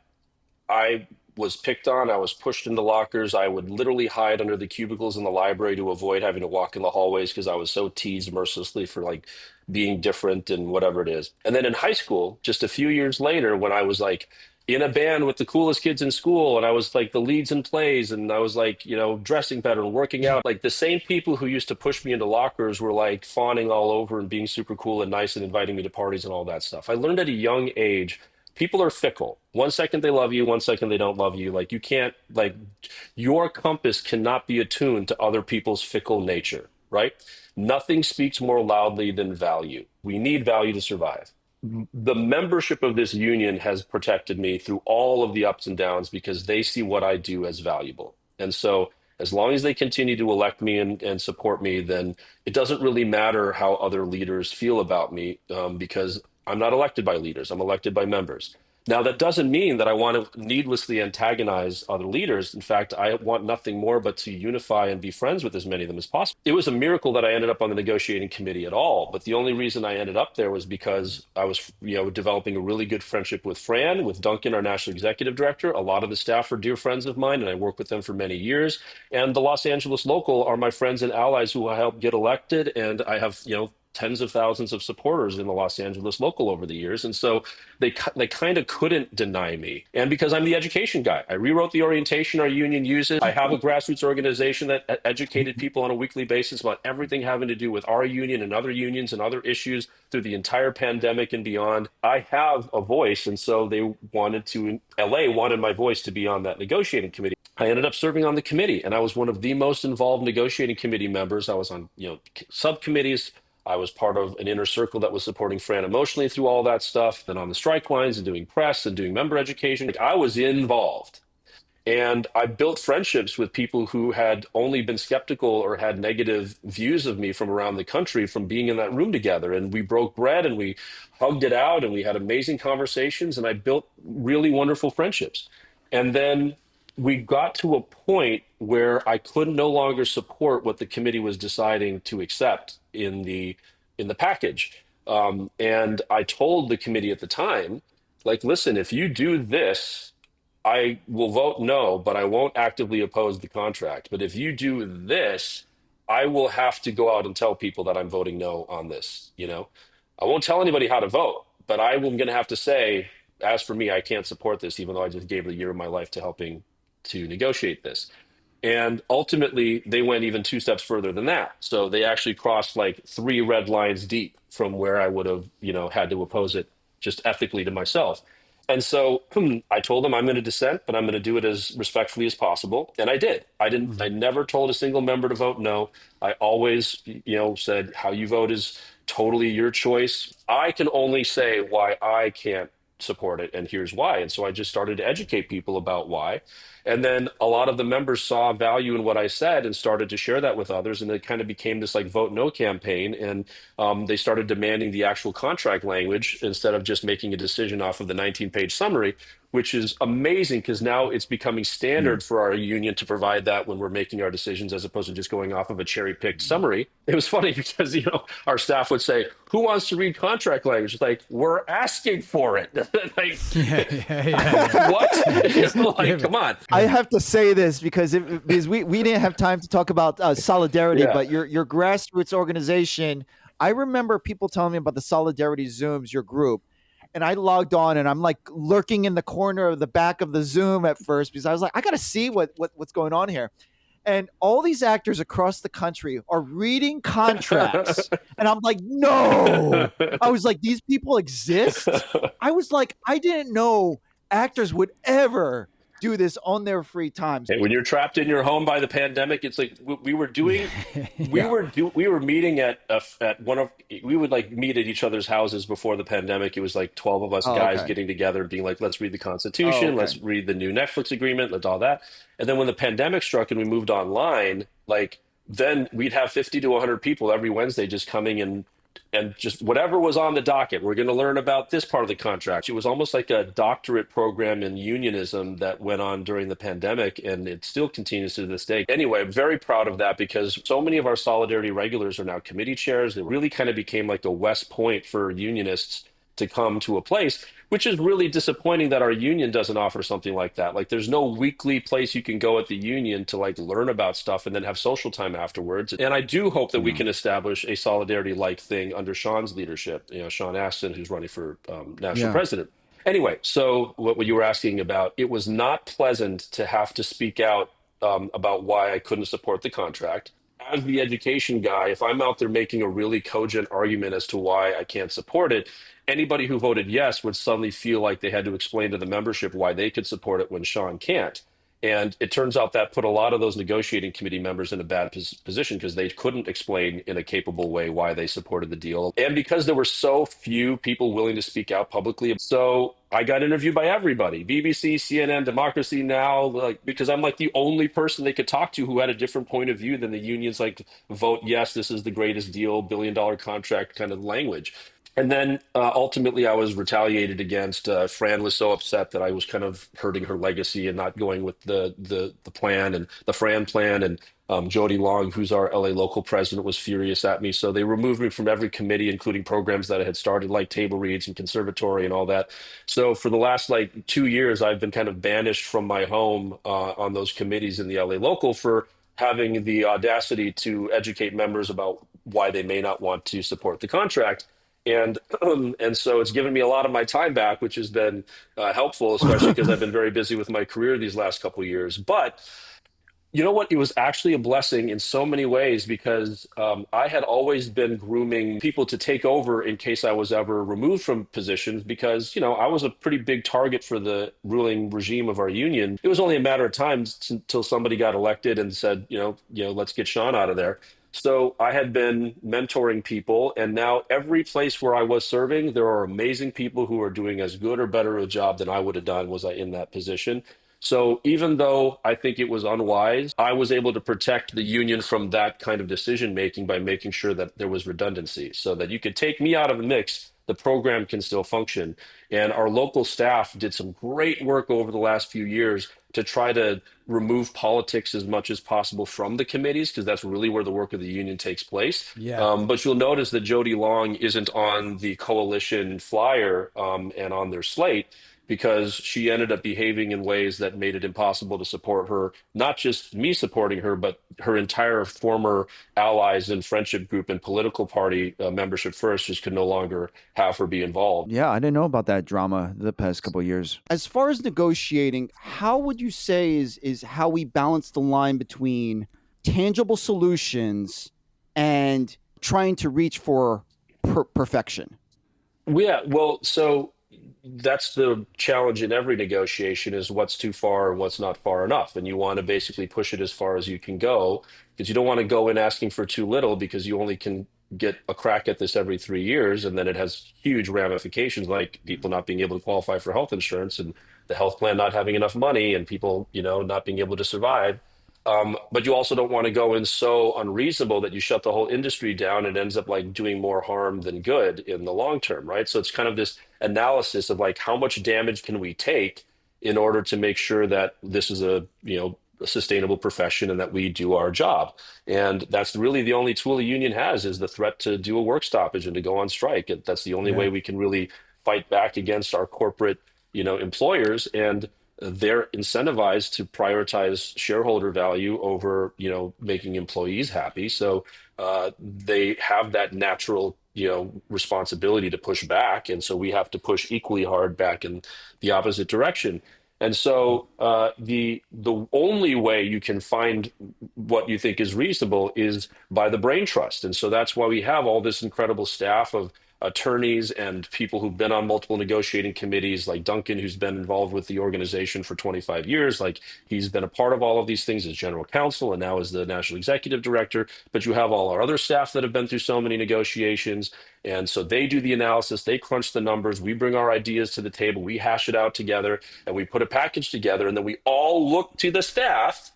I was picked on. I was pushed into lockers. I would literally hide under the cubicles in the library to avoid having to walk in the hallways because I was so teased mercilessly for like being different and whatever it is. And then in high school, just a few years later, when I was like in a band with the coolest kids in school and I was like the leads in plays and I was like, dressing better and working out, like the same people who used to push me into lockers were like fawning all over and being super cool and nice and inviting me to parties and all that stuff. I learned at a young age people are fickle. One second they love you, one second they don't love you. Like you can't your compass cannot be attuned to other people's fickle nature, right? Nothing speaks more loudly than value. We need value to survive. The membership of this union has protected me through all of the ups and downs because they see what I do as valuable. And so as long as they continue to elect me and support me, then it doesn't really matter how other leaders feel about me because I'm not elected by leaders. I'm elected by members. Now, that doesn't mean that I want to needlessly antagonize other leaders. In fact, I want nothing more but to unify and be friends with as many of them as possible. It was a miracle that I ended up on the negotiating committee at all. But the only reason I ended up there was because I was, developing a really good friendship with Fran, with Duncan, our national executive director. A lot of the staff are dear friends of mine, and I worked with them for many years. And the Los Angeles local are my friends and allies who I helped get elected, and I have, tens of thousands of supporters in the Los Angeles local over the years. And so they kind of couldn't deny me. And because I'm the education guy, I rewrote the orientation our union uses. I have a grassroots organization that educated people on a weekly basis about everything having to do with our union and other unions and other issues through the entire pandemic and beyond. I have a voice, and so LA wanted my voice to be on that negotiating committee. I ended up serving on the committee, and I was one of the most involved negotiating committee members. I was on, subcommittees. I was part of an inner circle that was supporting Fran emotionally through all that stuff, then on the strike lines and doing press and doing member education. Like, I was involved. And I built friendships with people who had only been skeptical or had negative views of me from around the country from being in that room together. And we broke bread and we hugged it out and we had amazing conversations. And I built really wonderful friendships. And then we got to a point where I could no longer support what the committee was deciding to accept in the package. And I told the committee at the time, like, listen, if you do this, I will vote no, but I won't actively oppose the contract. But if you do this, I will have to go out and tell people that I'm voting no on this. I won't tell anybody how to vote, but I'm going to have to say, as for me, I can't support this, even though I just gave a year of my life to helping to negotiate this. And ultimately, they went even two steps further than that. So they actually crossed like three red lines deep from where I would have, had to oppose it just ethically to myself. And so I told them I'm going to dissent, but I'm going to do it as respectfully as possible. And I did. I never told a single member to vote no. I always, said how you vote is totally your choice. I can only say why I can't support it, and here's why. And so I just started to educate people about why. And then a lot of the members saw value in what I said and started to share that with others. And it kind of became this like vote no campaign. And they started demanding the actual contract language instead of just making a decision off of the 19-page summary, which is amazing because now it's becoming standard for our union to provide that when we're making our decisions as opposed to just going off of a cherry-picked summary. It was funny because, our staff would say, who wants to read contract language? It's like, we're asking for it. Like, what? Come on. I have to say this because we didn't have time to talk about solidarity, but your grassroots organization, I remember people telling me about the Solidarity Zooms, your group. And I logged on and I'm like lurking in the corner of the back of the Zoom at first because I was like, I got to see what's going on here. And all these actors across the country are reading contracts. And I'm like, no. I was like, these people exist? I was like, I didn't know actors would ever do this on their free time. Hey, when you're trapped in your home by the pandemic, it's like we were meeting we would like meet at each other's houses before the pandemic. It was like 12 of us guys getting together and being like, let's read the Constitution, let's read the new Netflix agreement, let's all that. And then when the pandemic struck and we moved online, like then we'd have 50 to 100 people every Wednesday just coming and just whatever was on the docket, we're going to learn about this part of the contract. It was almost like a doctorate program in unionism that went on during the pandemic, and it still continues to this day. Anyway, I'm very proud of that because so many of our Solidarity regulars are now committee chairs. It really kind of became like the West Point for unionists to come to a place, which is really disappointing that our union doesn't offer something like that. Like there's no weekly place you can go at the union to like learn about stuff and then have social time afterwards. And I do hope that we can establish a solidarity like thing under Shaan's leadership, Shaan Astin, who's running for national president. Anyway, so what you were asking about, it was not pleasant to have to speak out about why I couldn't support the contract. As the education guy, if I'm out there making a really cogent argument as to why I can't support it, anybody who voted yes would suddenly feel like they had to explain to the membership why they could support it when Shaan can't. And it turns out that put a lot of those negotiating committee members in a bad position because they couldn't explain in a capable way why they supported the deal. And because there were so few people willing to speak out publicly. So I got interviewed by everybody, BBC, CNN, Democracy Now, like, because I'm like the only person they could talk to who had a different point of view than the unions, like vote yes, this is the greatest deal, $1 billion contract kind of language. And then ultimately, I was retaliated against. Fran was so upset that I was kind of hurting her legacy and not going with the plan and the Fran plan. And Jody Long, who's our LA local president, was furious at me. So they removed me from every committee, including programs that I had started, like table reads and conservatory and all that. So for the last like 2 years, I've been kind of banished from my home on those committees in the LA local for having the audacity to educate members about why they may not want to support the contract. And and so it's given me a lot of my time back, which has been helpful, especially because I've been very busy with my career these last couple of years. But you know what? It was actually a blessing in so many ways because I had always been grooming people to take over in case I was ever removed from positions because, you know, I was a pretty big target for the ruling regime of our union. It was only a matter of time until somebody got elected and said, let's get Shaan out of there. So I had been mentoring people, and now every place where I was serving, there are amazing people who are doing as good or better a job than I would have done was I in that position. So even though I think it was unwise, I was able to protect the union from that kind of decision making by making sure that there was redundancy so that you could take me out of the mix. The program can still function. And our local staff did some great work over the last few years to try to remove politics as much as possible from the committees, because that's really where the work of the union takes place. Yeah. But you'll notice that Jody Long isn't on the coalition flyer and on their slate because she ended up behaving in ways that made it impossible to support her, not just me supporting her, but her entire former allies and friendship group and political party membership first just could no longer have her be involved. Yeah, I didn't know about that drama the past couple of years. As far as negotiating, how would you say is how we balance the line between tangible solutions and trying to reach for perfection? Yeah, well, so that's the challenge in every negotiation is what's too far and what's not far enough. And you want to basically push it as far as you can go because you don't want to go in asking for too little because you only can get a crack at this every 3 years. And then it has huge ramifications like people not being able to qualify for health insurance and the health plan not having enough money and people, not being able to survive. But you also don't want to go in so unreasonable that you shut the whole industry down and ends up like doing more harm than good in the long term, right? So it's kind of this analysis of like how much damage can we take in order to make sure that this is a sustainable profession and that we do our job. And that's really the only tool the union has is the threat to do a work stoppage and to go on strike. That's the only Yeah. way we can really fight back against our corporate, employers. And they're incentivized to prioritize shareholder value over, making employees happy. So they have that natural, responsibility to push back, and so we have to push equally hard back in the opposite direction. And so the only way you can find what you think is reasonable is by the brain trust. And so that's why we have all this incredible staff of attorneys and people who've been on multiple negotiating committees, like Duncan, who's been involved with the organization for 25 years. Like he's been a part of all of these things as general counsel and now as the national executive director. But you have all our other staff that have been through so many negotiations. And so they do the analysis, they crunch the numbers, we bring our ideas to the table, we hash it out together, and we put a package together. And then we all look to the staff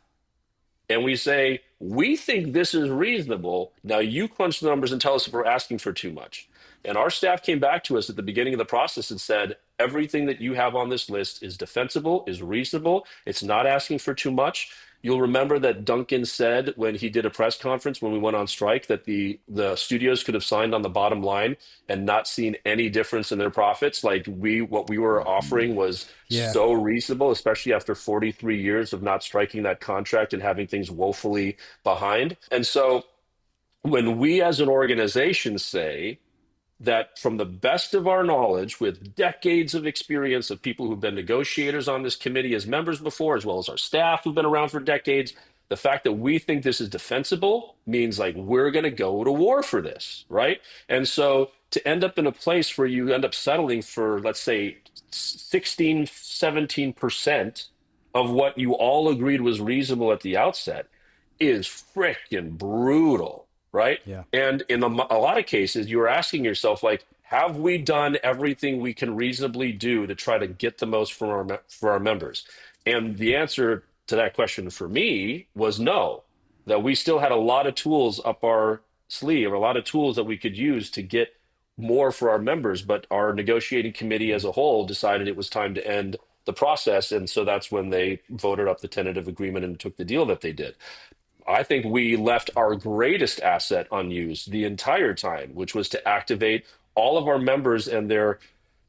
and we say, we think this is reasonable. Now you crunch the numbers and tell us if we're asking for too much. And our staff came back to us at the beginning of the process and said, everything that you have on this list is defensible, is reasonable. It's not asking for too much. You'll remember that Duncan said when he did a press conference when we went on strike that the studios could have signed on the bottom line and not seen any difference in their profits. Like what we were offering was Yeah. so reasonable, especially after 43 years of not striking that contract and having things woefully behind. And so when we as an organization say that from the best of our knowledge, with decades of experience of people who've been negotiators on this committee as members before, as well as our staff who've been around for decades, the fact that we think this is defensible means like we're going to go to war for this, right? And so to end up in a place where you end up settling for, let's say, 16, 17% of what you all agreed was reasonable at the outset is freaking brutal, right? Yeah. And in a lot of cases, you're asking yourself, like, have we done everything we can reasonably do to try to get the most from for our members? And the answer to that question for me was no, that we still had a lot of tools up our sleeve, or a lot of tools that we could use to get more for our members, but our negotiating committee as a whole decided it was time to end the process. And so that's when they voted up the tentative agreement and took the deal that they did. I think we left our greatest asset unused the entire time, which was to activate all of our members and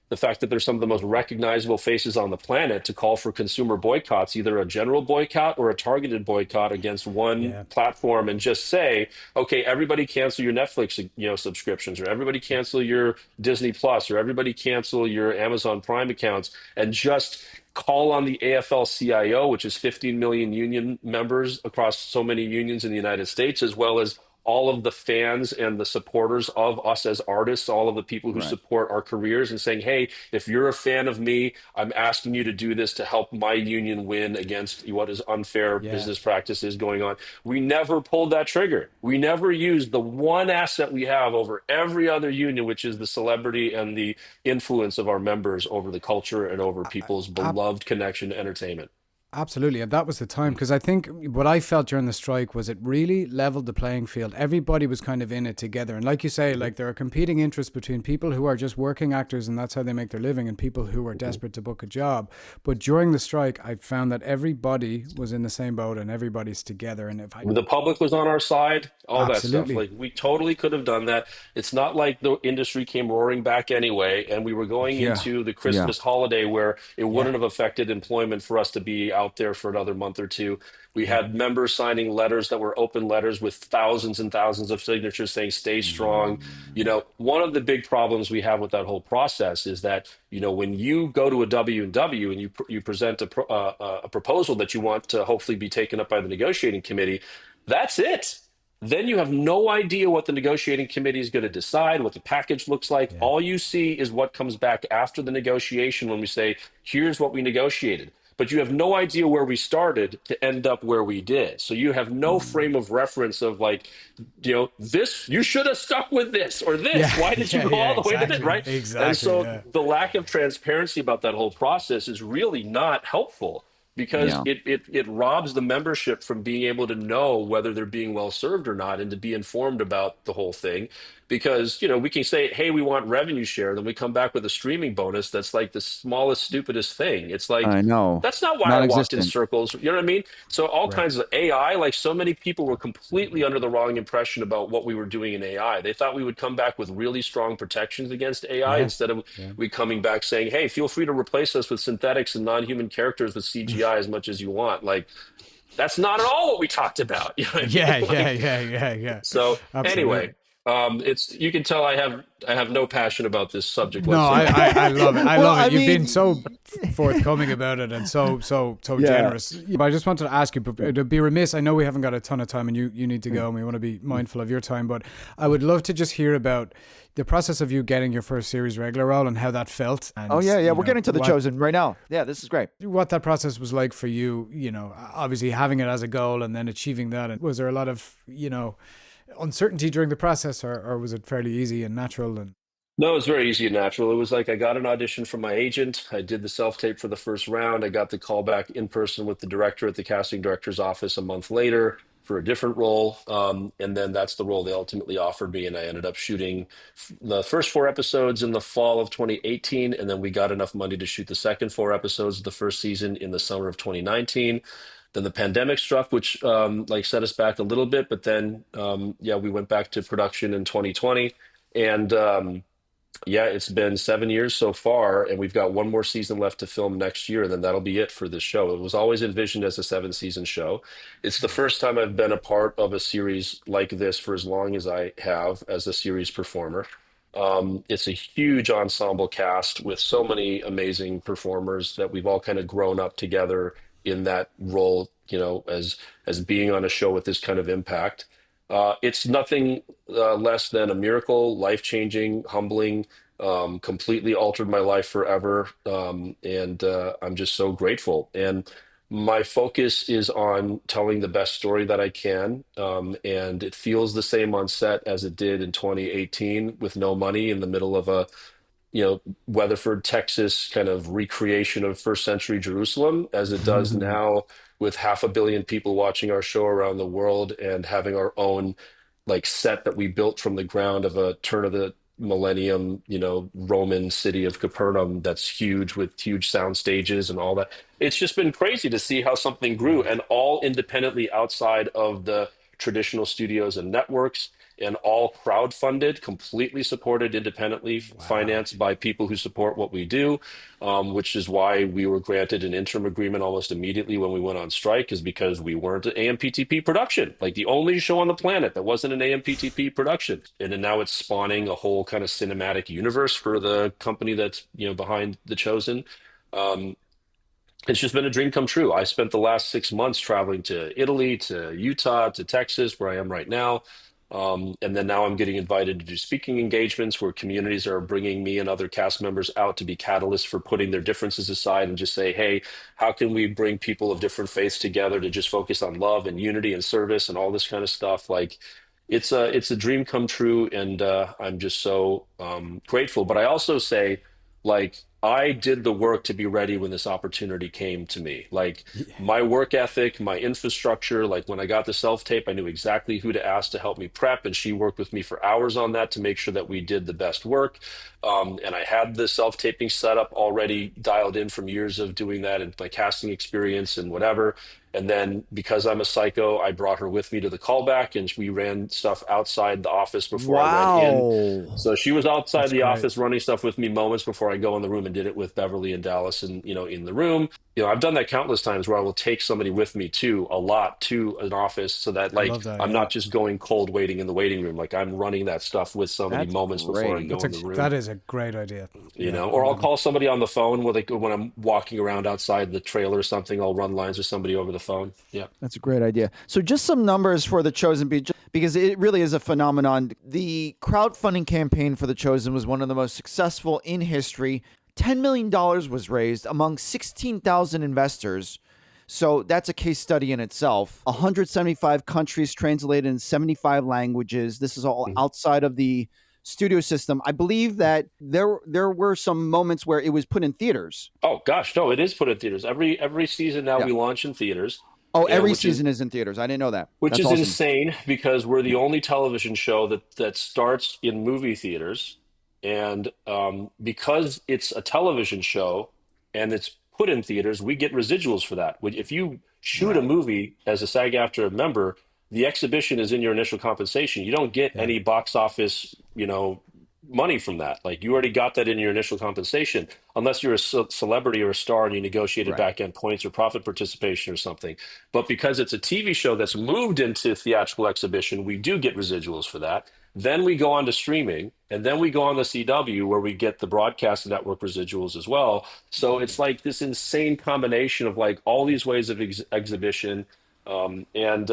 the fact that they're some of the most recognizable faces on the planet to call for consumer boycotts, either a general boycott or a targeted boycott against one Yeah. platform, and just say, okay, everybody cancel your Netflix, subscriptions, or everybody cancel your Disney Plus, or everybody cancel your Amazon Prime accounts, and just call on the AFL-CIO, which is 15 million union members across so many unions in the United States, as well as all of the fans and the supporters of us as artists, all of the people who Right. support our careers, and saying, hey, if you're a fan of me, I'm asking you to do this to help my union win against what is unfair Yeah. business practices going on. We never pulled that trigger. We never used the one asset we have over every other union, which is the celebrity and the influence of our members over the culture and over people's Ab- beloved connection to entertainment. Absolutely, and that was the time, because I think what I felt during the strike was it really leveled the playing field. Everybody was kind of in it together, and like you say, like there are competing interests between people who are just working actors and that's how they make their living, and people who are desperate to book a job. But during the strike, I found that everybody was in the same boat and everybody's together. And if I The public was on our side, all that stuff. absolutely, Like we totally could have done that. It's not like the industry came roaring back anyway, and we were going Yeah. into the Yeah. Christmas holiday where it yeah, wouldn't have affected employment for us to be out there for another month or two. We yeah, had members signing letters that were open letters with thousands and thousands of signatures saying "Stay strong." One of the big problems we have with that whole process is that when you go to a W&W and you present a proposal that you want to hopefully be taken up by the negotiating committee, that's it. Then you have no idea what the negotiating committee is going to decide, what the package looks like. yeah, All you see is what comes back after the negotiation when we say, here's what we negotiated. But you have no idea where we started to end up where we did. So you have no frame of reference of like, this, you should have stuck with this or this. yeah, Why did you yeah, go yeah, all the way to this, exactly, right? And exactly, so yeah, the lack of transparency about that whole process is really not helpful because Yeah. it robs the membership from being able to know whether they're being well served or not and to be informed about the whole thing. Because, we can say, hey, we want revenue share, then we come back with a streaming bonus that's like the smallest, stupidest thing. It's like, I know. that's not why I walked in Non-existent. circles. You know what I mean? So all right, kinds of AI, like so many people were completely under the wrong impression about what we were doing in AI. They thought we would come back with really strong protections against AI yeah, instead of yeah. we coming back saying, hey, feel free to replace us with synthetics and non-human characters with CGI as much as you want. Like that's not at all what we talked about. You know what I mean? Yeah, yeah, Like, yeah, yeah, yeah. so Absolutely. anyway, it's you can tell I have no passion about this subject No, I, whatsoever. I, I love it. I Well, love I it. You've mean, been so forthcoming about it and so yeah. generous. But I just wanted to ask you, to be remiss, I know we haven't got a ton of time and you need to go and we want to be mindful of your time, but I would love to just hear about the process of you getting your first series regular role and how that felt. And, Oh yeah, yeah. We're know, getting to the what, chosen right now. Yeah, this is great. what that process was like for you, obviously having it as a goal and then achieving that. And was there a lot of, uncertainty during the process or was it fairly easy and natural? And No, it was very easy and natural. It was like I got an audition from my agent. I did the self tape for the first round. I got the call back in person with the director at the casting director's office a month later for a different role. And then that's the role they ultimately offered me. And I ended up shooting the first four episodes in the fall of 2018. And then we got enough money to shoot the second four episodes of the first season in the summer of 2019. Then the pandemic struck, which like set us back a little bit. But then, yeah, we went back to production in 2020. And yeah, it's been 7 years so far, and we've got one more season left to film next year, and then that'll be it for this show. It was always envisioned as a seven-season show. It's the first time I've been a part of a series like this for as long as I have as a series performer. It's a huge ensemble cast with so many amazing performers that we've all kind of grown up together in that role, as being on a show with this kind of impact. It's nothing less than a miracle, life-changing, humbling, completely altered my life forever. And I'm just so grateful. And my focus is on telling the best story that I can. And it feels the same on set as it did in 2018 with no money in the middle of a Weatherford, Texas kind of recreation of first century Jerusalem as it does now with 500 million people watching our show around the world and having our own like set that we built from the ground of a turn of the millennium, Roman city of Capernaum that's huge with huge sound stages and all that. It's just been crazy to see how something grew, Wow. and all independently outside of the traditional studios and networks, and all crowdfunded, completely supported independently, Wow. financed by people who support what we do, which is why we were granted an interim agreement almost immediately when we went on strike, is because we weren't an AMPTP production, like the only show on the planet that wasn't an AMPTP production. And then now it's spawning a whole kind of cinematic universe for the company that's, behind The Chosen. Um, it's just been a dream come true. I spent the last 6 months traveling to Italy, to Utah, to Texas, where I am right now. And then now I'm getting invited to do speaking engagements where communities are bringing me and other cast members out to be catalysts for putting their differences aside and just say, hey, how can we bring people of different faiths together to just focus on love and unity and service and all this kind of stuff? Like, it's a dream come true, and I'm just so grateful. But I also say, like, I did the work to be ready when this opportunity came to me. Like, Yeah. my work ethic, my infrastructure, like when I got the self tape, I knew exactly who to ask to help me prep. And she worked with me for hours on that to make sure that we did the best work. And I had the self taping setup already dialed in from years of doing that and my casting experience and whatever. And then because I'm a psycho, I brought her with me to the callback, and we ran stuff outside the office before I went in. Wow. So she was outside That's the great. office running stuff with me moments before I go in the room, and did it with Beverly and Dallas and, in the room. I've done that countless times where I will take somebody with me to a lot to an office so that, I like, love that. I'm Yeah. not just going cold waiting in the waiting room. Like, I'm running that stuff with somebody That's moments before I great. go in the room. That is a great idea. Yeah. Or I'm I'll gonna. call somebody on the phone when I'm walking around outside the trailer or something. I'll run lines with somebody over the phone. Yeah. That's a great idea. So, just some numbers for The Chosen, because it really is a phenomenon. The crowdfunding campaign for The Chosen was one of the most successful in history. $10 million was raised among 16,000 investors. So, that's a case study in itself. 175 countries translated in 75 languages. This is all Mhm. outside of the studio system. I believe that there were some moments where it was put in theaters. Oh gosh, no, it is put in theaters. Every season now Yeah. we launch in theaters, Oh, and every which is season is in theaters. I didn't know that. which That's is awesome. insane because we're the only television show that starts in movie theaters, and because it's a television show and it's put in theaters, we get residuals for that. If you shoot a Right. movie as a SAG-AFTRA member, the exhibition is in your initial compensation. You don't get Yeah. any box office, money from that. Like, you already got that in your initial compensation, unless you're a celebrity or a star and you negotiated Right. back end points or profit participation or something. But because it's a TV show that's moved into theatrical exhibition, we do get residuals for that. Then we go on to streaming, and then we go on to CW where we get the broadcast network residuals as well. So it's like this insane combination of, like, all these ways of exhibition. And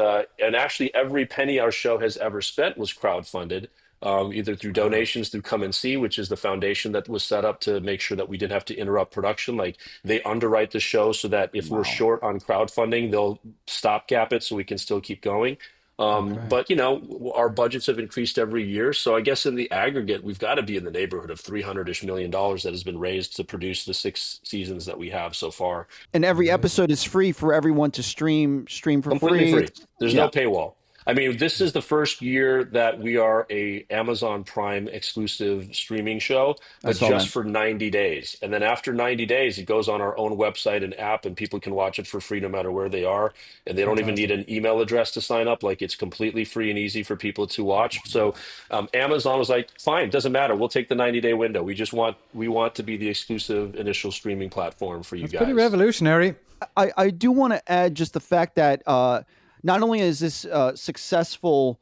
actually, every penny our show has ever spent was crowdfunded, either through Wow. donations through Come and See, which is the foundation that was set up to make sure that we didn't have to interrupt production. Like, they underwrite the show so that if we're Wow. short on crowdfunding, they'll stopgap it so we can still keep going. Okay. But our budgets have increased every year, so I guess in the aggregate, we've got to be in the neighborhood of 300-ish million dollars that has been raised to produce the 6 seasons that we have so far. And every Amazing. episode is free for everyone to stream for Completely free. free. There's Yeah, no paywall. I mean, this is the first year that we are a Amazon Prime exclusive streaming show, I but saw just that. for 90 days. And then after 90 days, it goes on our own website and app, and people can watch it for free no matter where they are. And they don't even need Fantastic. an email address to sign up. Like, it's completely free and easy for people to watch. So Amazon was like, fine, doesn't matter. We'll take the 90-day window. We want to be the exclusive initial streaming platform for you That's pretty guys. revolutionary. I do want to add just the fact that not only is this successful,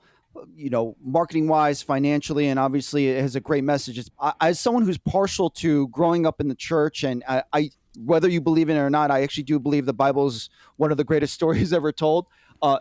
marketing wise, financially, and obviously it has a great message. As someone who's partial to growing up in the church, and whether you believe in it or not, I actually do believe the Bible is one of the greatest stories ever told. Uh,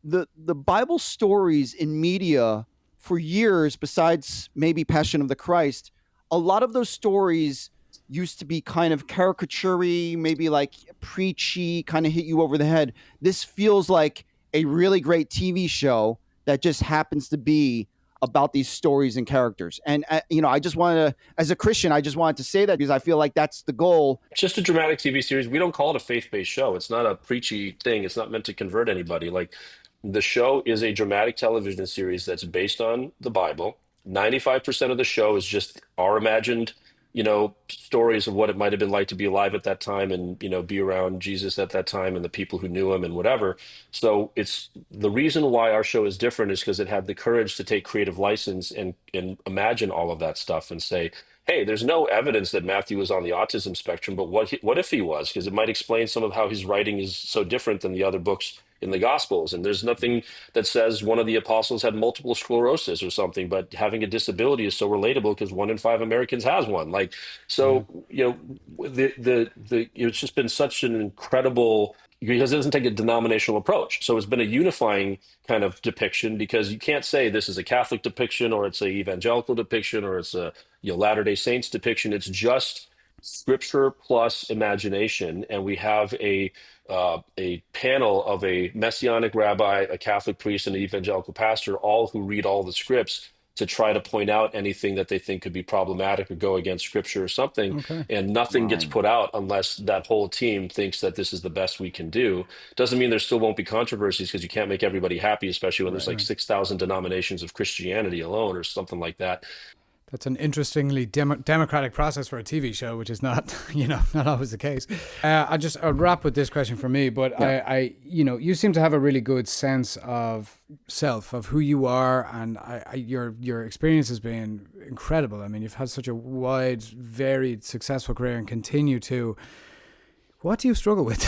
the Bible stories in media for years, besides maybe Passion of the Christ, a lot of those stories used to be kind of caricature-y, maybe like preachy, kind of hit you over the head. This feels like a really great TV show that just happens to be about these stories and characters. And I just wanted to, as a Christian, I just wanted to say that because I feel like that's the goal. It's just a dramatic TV series. We don't call it a faith-based show. It's not a preachy thing. It's not meant to convert anybody. Like, the show is a dramatic television series that's based on the Bible. 95% of the show is just our imagined, stories of what it might have been like to be alive at that time and, be around Jesus at that time and the people who knew him and whatever. So it's the reason why our show is different is because it had the courage to take creative license and imagine all of that stuff and say, hey, there's no evidence that Matthew was on the autism spectrum, but what if he was? Because it might explain some of how his writing is so different than the other books in the Gospels. And there's nothing that says one of the apostles had multiple sclerosis or something, but having a disability is so relatable because 1 in 5 Americans has one. Like, Yeah. so, it's just been such an incredible, because it doesn't take a denominational approach. So it's been a unifying kind of depiction because you can't say this is a Catholic depiction or it's a evangelical depiction or it's a Latter-day Saints depiction. It's just scripture plus imagination, and we have a panel of a messianic rabbi, a Catholic priest, and an evangelical pastor, all who read all the scripts to try to point out anything that they think could be problematic or go against scripture or something. Okay. And nothing gets Wow. put out unless that whole team thinks that this is the best we can do. Doesn't mean there still won't be controversies because you can't make everybody happy, especially when there's Right. like 6,000 denominations of Christianity alone or something like that. That's an interestingly democratic process for a TV show, which is not, not always the case. I'll wrap with this question for me, but Yeah. you seem to have a really good sense of self, of who you are, and your experience has been incredible. I mean, you've had such a wide, varied, successful career and continue to. What do you struggle with?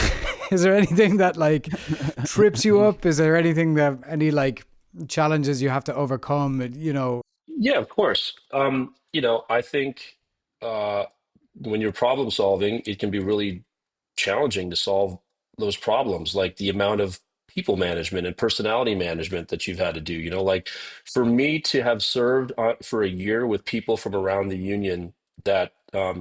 Is there anything that like trips you up? Is there anything that any like challenges you have to overcome? Yeah, of course. I think when you're problem solving, it can be really challenging to solve those problems, like the amount of people management and personality management that you've had to do. Like for me to have served for a year with people from around the union that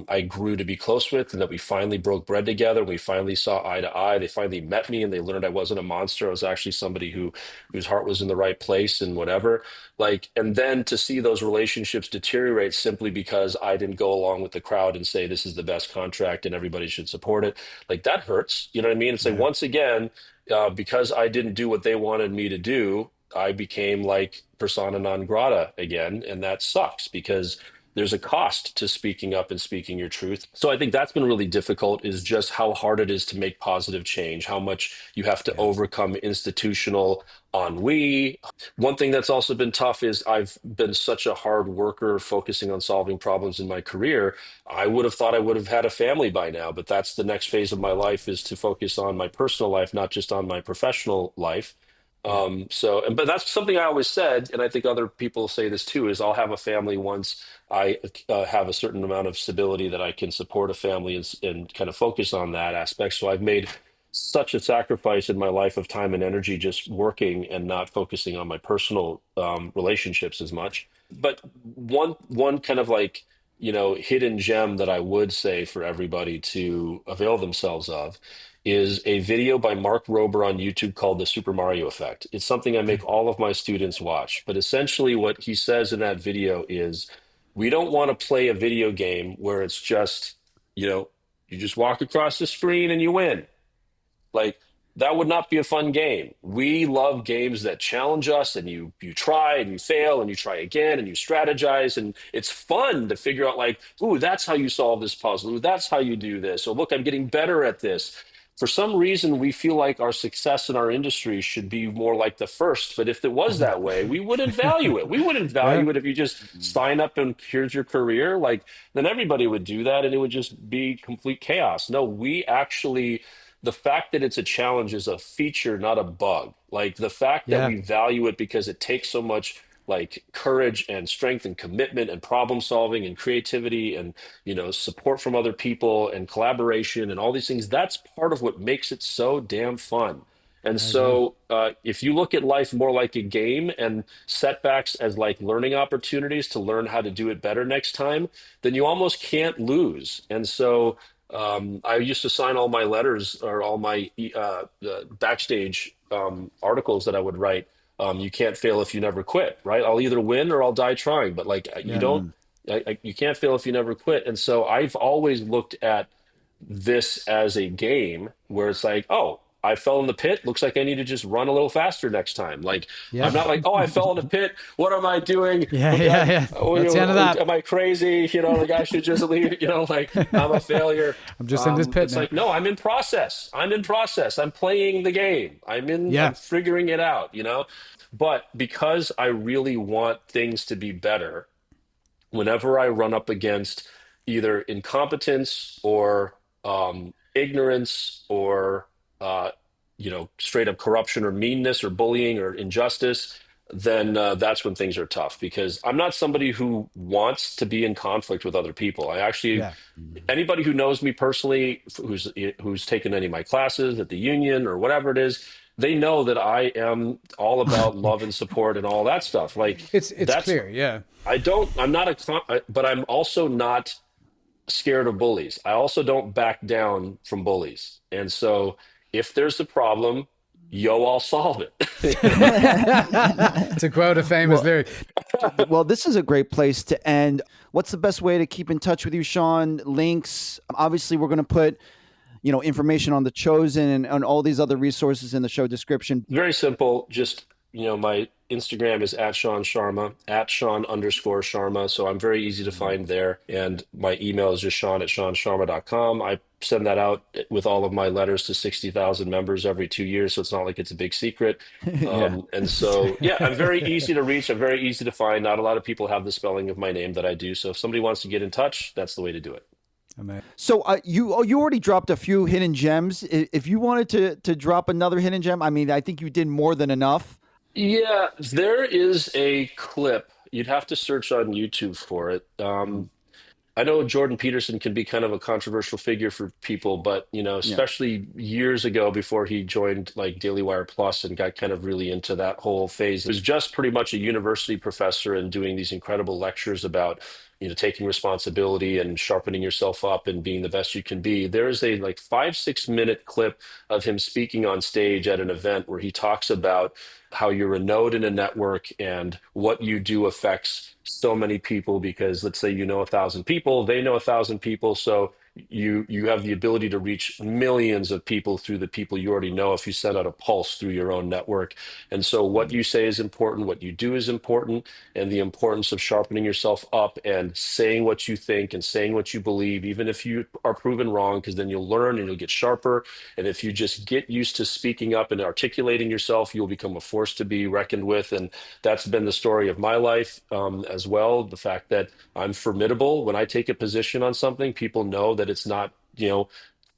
I grew to be close with, and that we finally broke bread together. We finally saw eye to eye. They finally met me, and they learned I wasn't a monster. I was actually somebody whose heart was in the right place and whatever. Like, and then to see those relationships deteriorate simply because I didn't go along with the crowd and say this is the best contract and everybody should support it, like that hurts. You know what I mean? It's like Yeah. once again, because I didn't do what they wanted me to do, I became like persona non grata again, and that sucks because there's a cost to speaking up and speaking your truth. So I think that's been really difficult, is just how hard it is to make positive change, how much you have to Yeah. overcome institutional ennui. One thing that's also been tough is I've been such a hard worker focusing on solving problems in my career. I would have thought I would have had a family by now, but that's the next phase of my life, is to focus on my personal life, not just on my professional life. Yeah. But that's something I always said, and I think other people say this too, is I'll have a family once I have a certain amount of stability that I can support a family and kind of focus on that aspect. So I've made such a sacrifice in my life of time and energy just working and not focusing on my personal relationships as much. But one kind of like, hidden gem that I would say for everybody to avail themselves of is a video by Mark Rober on YouTube called The Super Mario Effect. It's something I Okay. make all of my students watch. But essentially, what he says in that video is we don't want to play a video game where it's just, you just walk across the screen and you win. Like, that would not be a fun game. We love games that challenge us, and you try and you fail and you try again and you strategize, and it's fun to figure out like, ooh, that's how you solve this puzzle. Ooh, that's how you do this. Or look, I'm getting better at this. For some reason, we feel like our success in our industry should be more like the first. But if it was that way, we wouldn't value it. We wouldn't Yeah. value it if you just sign up and here's your career. Like, then everybody would do that and it would just be complete chaos. No, we actually, the fact that it's a challenge is a feature, not a bug. Like the fact that Yeah. we value it because it takes so much like courage and strength and commitment and problem solving and creativity and support from other people and collaboration and all these things, that's part of what makes it so damn fun. And I agree. so if you look at life more like a game and setbacks as like learning opportunities to learn how to do it better next time, then you almost can't lose. And so I used to sign all my letters or all my backstage articles that I would write. You can't fail if you never quit, right? I'll either win or I'll die trying, but like you Yeah. don't, you can't fail if you never quit. And so I've always looked at this as a game where it's like, oh, I fell in the pit. Looks like I need to just run a little faster next time. Like, Yeah. I'm not like, oh, I fell in a pit. What am I doing? Yeah, yeah, yeah. That's the end of that. Am I crazy? Like I should just leave, like I'm a failure. I'm just in this pit It's now. like, no, I'm in process. I'm playing the game. I'm Yeah. figuring it out, But because I really want things to be better, whenever I run up against either incompetence or ignorance or straight up corruption or meanness or bullying or injustice, then that's when things are tough because I'm not somebody who wants to be in conflict with other people. I actually Yeah. anybody who knows me personally, who's taken any of my classes at the union or whatever it is, they know that I am all about love and support and all that stuff. Like It's that's clear. Yeah. I'm not but I'm also not scared of bullies. I also don't back down from bullies. And so if there's a problem, I'll solve it. To quote a famous Well, lyric. well, this is a great place to end. What's the best way to keep in touch with you, Shaan? Links. Obviously, we're going to put, information on The Chosen and on all these other resources in the show description. Very simple. Just, my Instagram is at Shaan Sharma, at Shaan_Sharma. So I'm very easy to find there. And my email is just Shaan@ShaanSharma.com. I send that out with all of my letters to 60,000 members every 2 years. So it's not like it's a big secret. Yeah. And so, yeah, I'm very easy to reach. I'm very easy to find. Not a lot of people have the spelling of my name that I do. So if somebody wants to get in touch, that's the way to do it. So you already dropped a few hidden gems. If you wanted to drop another hidden gem, I mean, I think you did more than enough. Yeah, there is a clip. You'd have to search on YouTube for it. I know Jordan Peterson can be kind of a controversial figure for people, but Yeah. especially years ago before he joined like Daily Wire Plus and got kind of really into that whole phase, he was just pretty much a university professor and doing these incredible lectures about, taking responsibility and sharpening yourself up and being the best you can be. There is a like 5-6 minute clip of him speaking on stage at an event where he talks about how you're a node in a network and what you do affects so many people because let's say 1,000 people, they know 1,000 people, so you have the ability to reach millions of people through the people you already know if you send out a pulse through your own network. And so what you say is important, what you do is important, and the importance of sharpening yourself up and saying what you think and saying what you believe, even if you are proven wrong, because then you'll learn and you'll get sharper. And if you just get used to speaking up and articulating yourself, you'll become a force to be reckoned with. And that's been the story of my life as well. The fact that I'm formidable. When I take a position on something, people know that it's not,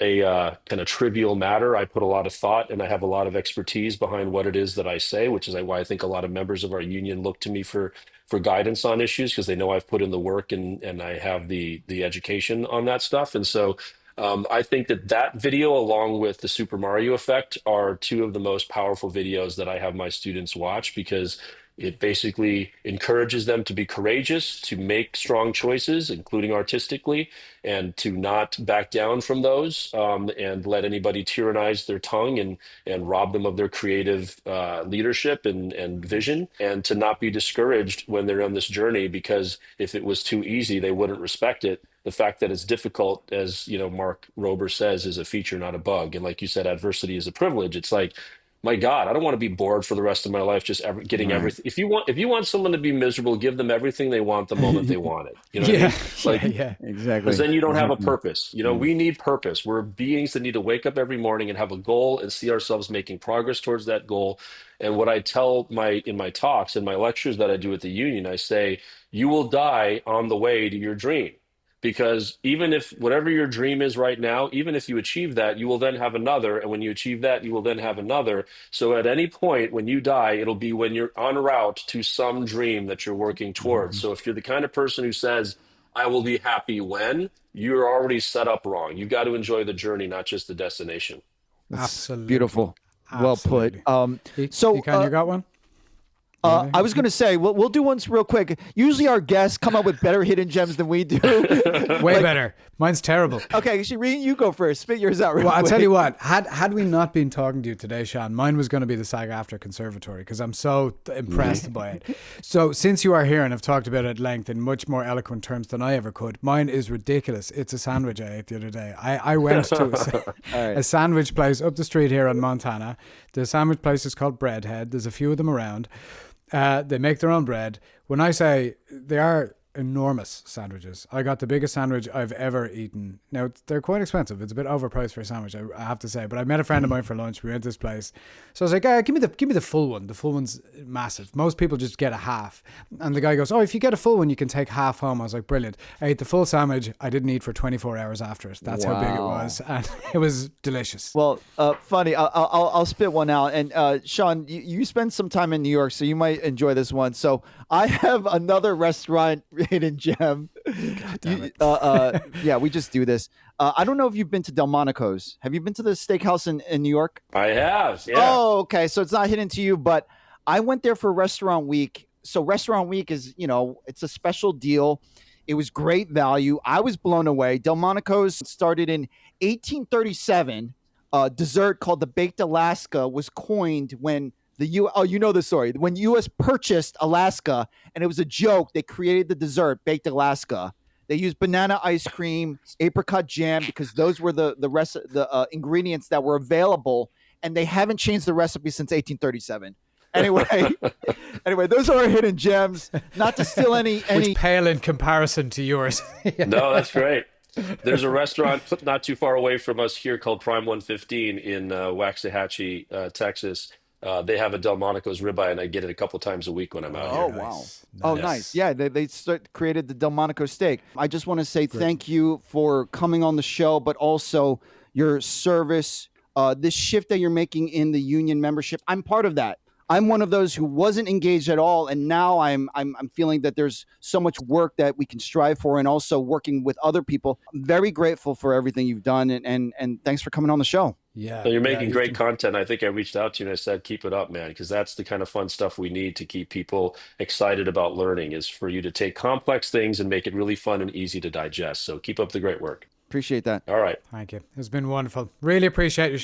a kind of trivial matter. I put a lot of thought and I have a lot of expertise behind what it is that I say, which is why I think a lot of members of our union look to me for guidance on issues because they know I've put in the work and I have the education on that stuff. And so I think that video, along with the Super Mario effect, are two of the most powerful videos that I have my students watch because it basically encourages them to be courageous, to make strong choices, including artistically, and to not back down from those and let anybody tyrannize their tongue and rob them of their creative leadership and vision, and to not be discouraged when they're on this journey because if it was too easy, they wouldn't respect it. The fact that it's difficult, as Mark Rober says, is a feature, not a bug. And like you said, adversity is a privilege. It's like, my God, I don't want to be bored for the rest of my life just getting Right. everything. If you want someone to be miserable, give them everything they want the moment they want it. You know what I Yeah. mean? Like, Yeah. Exactly. because then you don't have a Exactly. purpose. We need purpose. We're beings that need to wake up every morning and have a goal and see ourselves making progress towards that goal. And what I tell in my talks and my lectures that I do at the union, I say, you will die on the way to your dream. Because even if whatever your dream is right now, even if you achieve that, you will then have another. And when you achieve that, you will then have another. So at any point when you die, it'll be when you're en route to some dream that you're working towards. So if you're the kind of person who says, I will be happy when, you're already set up wrong. You've got to enjoy the journey, not just the destination. That's Absolutely. beautiful. Well put. Absolutely. So Ekan, you got one? I was going to say, we'll do ones real quick. Usually our guests come up with better hidden gems than we do. Way better. Mine's terrible. Okay, Shireen, you go first. Spit yours out real Well, I'll quick. tell you what, had we not been talking to you today, Shaan, mine was going to be the SAG-Aftra Conservatory because I'm so impressed by it. So since you are here and have talked about it at length in much more eloquent terms than I ever could, mine is ridiculous. It's a sandwich I ate the other day. I went to a sandwich place up the street here in Montana. The sandwich place is called Breadhead. There's a few of them around. They make their own bread. When I say they are enormous sandwiches, I got the biggest sandwich I've ever eaten. Now, they're quite expensive. It's a bit overpriced for a sandwich, I have to say. But I met a friend of mine for lunch. We went to this place. So I was like, give me the full one. The full one's massive. Most people just get a half. And the guy goes, oh, if you get a full one, you can take half home. I was like, brilliant. I ate the full sandwich. I didn't eat for 24 hours after it. That's how big it was. And it was delicious. Well, funny. I'll spit one out. And Shaan, you spent some time in New York, so you might enjoy this one. So I have another restaurant hidden gem. God damn it. Yeah, we just do this. I don't know if you've been to Delmonico's. Have you been to the steakhouse in New York? I have. Yeah. Oh, okay. So it's not hidden to you, but I went there for Restaurant Week. So Restaurant Week is, it's a special deal. It was great value. I was blown away. Delmonico's started in 1837. A dessert called the Baked Alaska was coined when you know the story. When U.S. purchased Alaska, and it was a joke, they created the dessert, Baked Alaska. They used banana ice cream, apricot jam, because those were the ingredients that were available, and they haven't changed the recipe since 1837. Anyway, those are our hidden gems. Not to steal any. Which pale in comparison to yours. No, that's great. There's a restaurant not too far away from us here called Prime 115 in Waxahachie, Texas. They have a Delmonico's ribeye, and I get it a couple times a week when I'm out Oh, here. wow. Nice. Oh, Nice. nice. Yeah, they created the Delmonico steak. I just want to say thank you for coming on the show, but also your service, this shift that you're making in the union membership. I'm part of that. I'm one of those who wasn't engaged at all, and now I'm feeling that there's so much work that we can strive for, and also working with other people. I'm very grateful for everything you've done, and thanks for coming on the show. Yeah. So you're making great content. I think I reached out to you and I said, keep it up, man, because that's the kind of fun stuff we need to keep people excited about learning, is for you to take complex things and make it really fun and easy to digest. So keep up the great work. Appreciate that. All right. Thank you. It's been wonderful. Really appreciate you.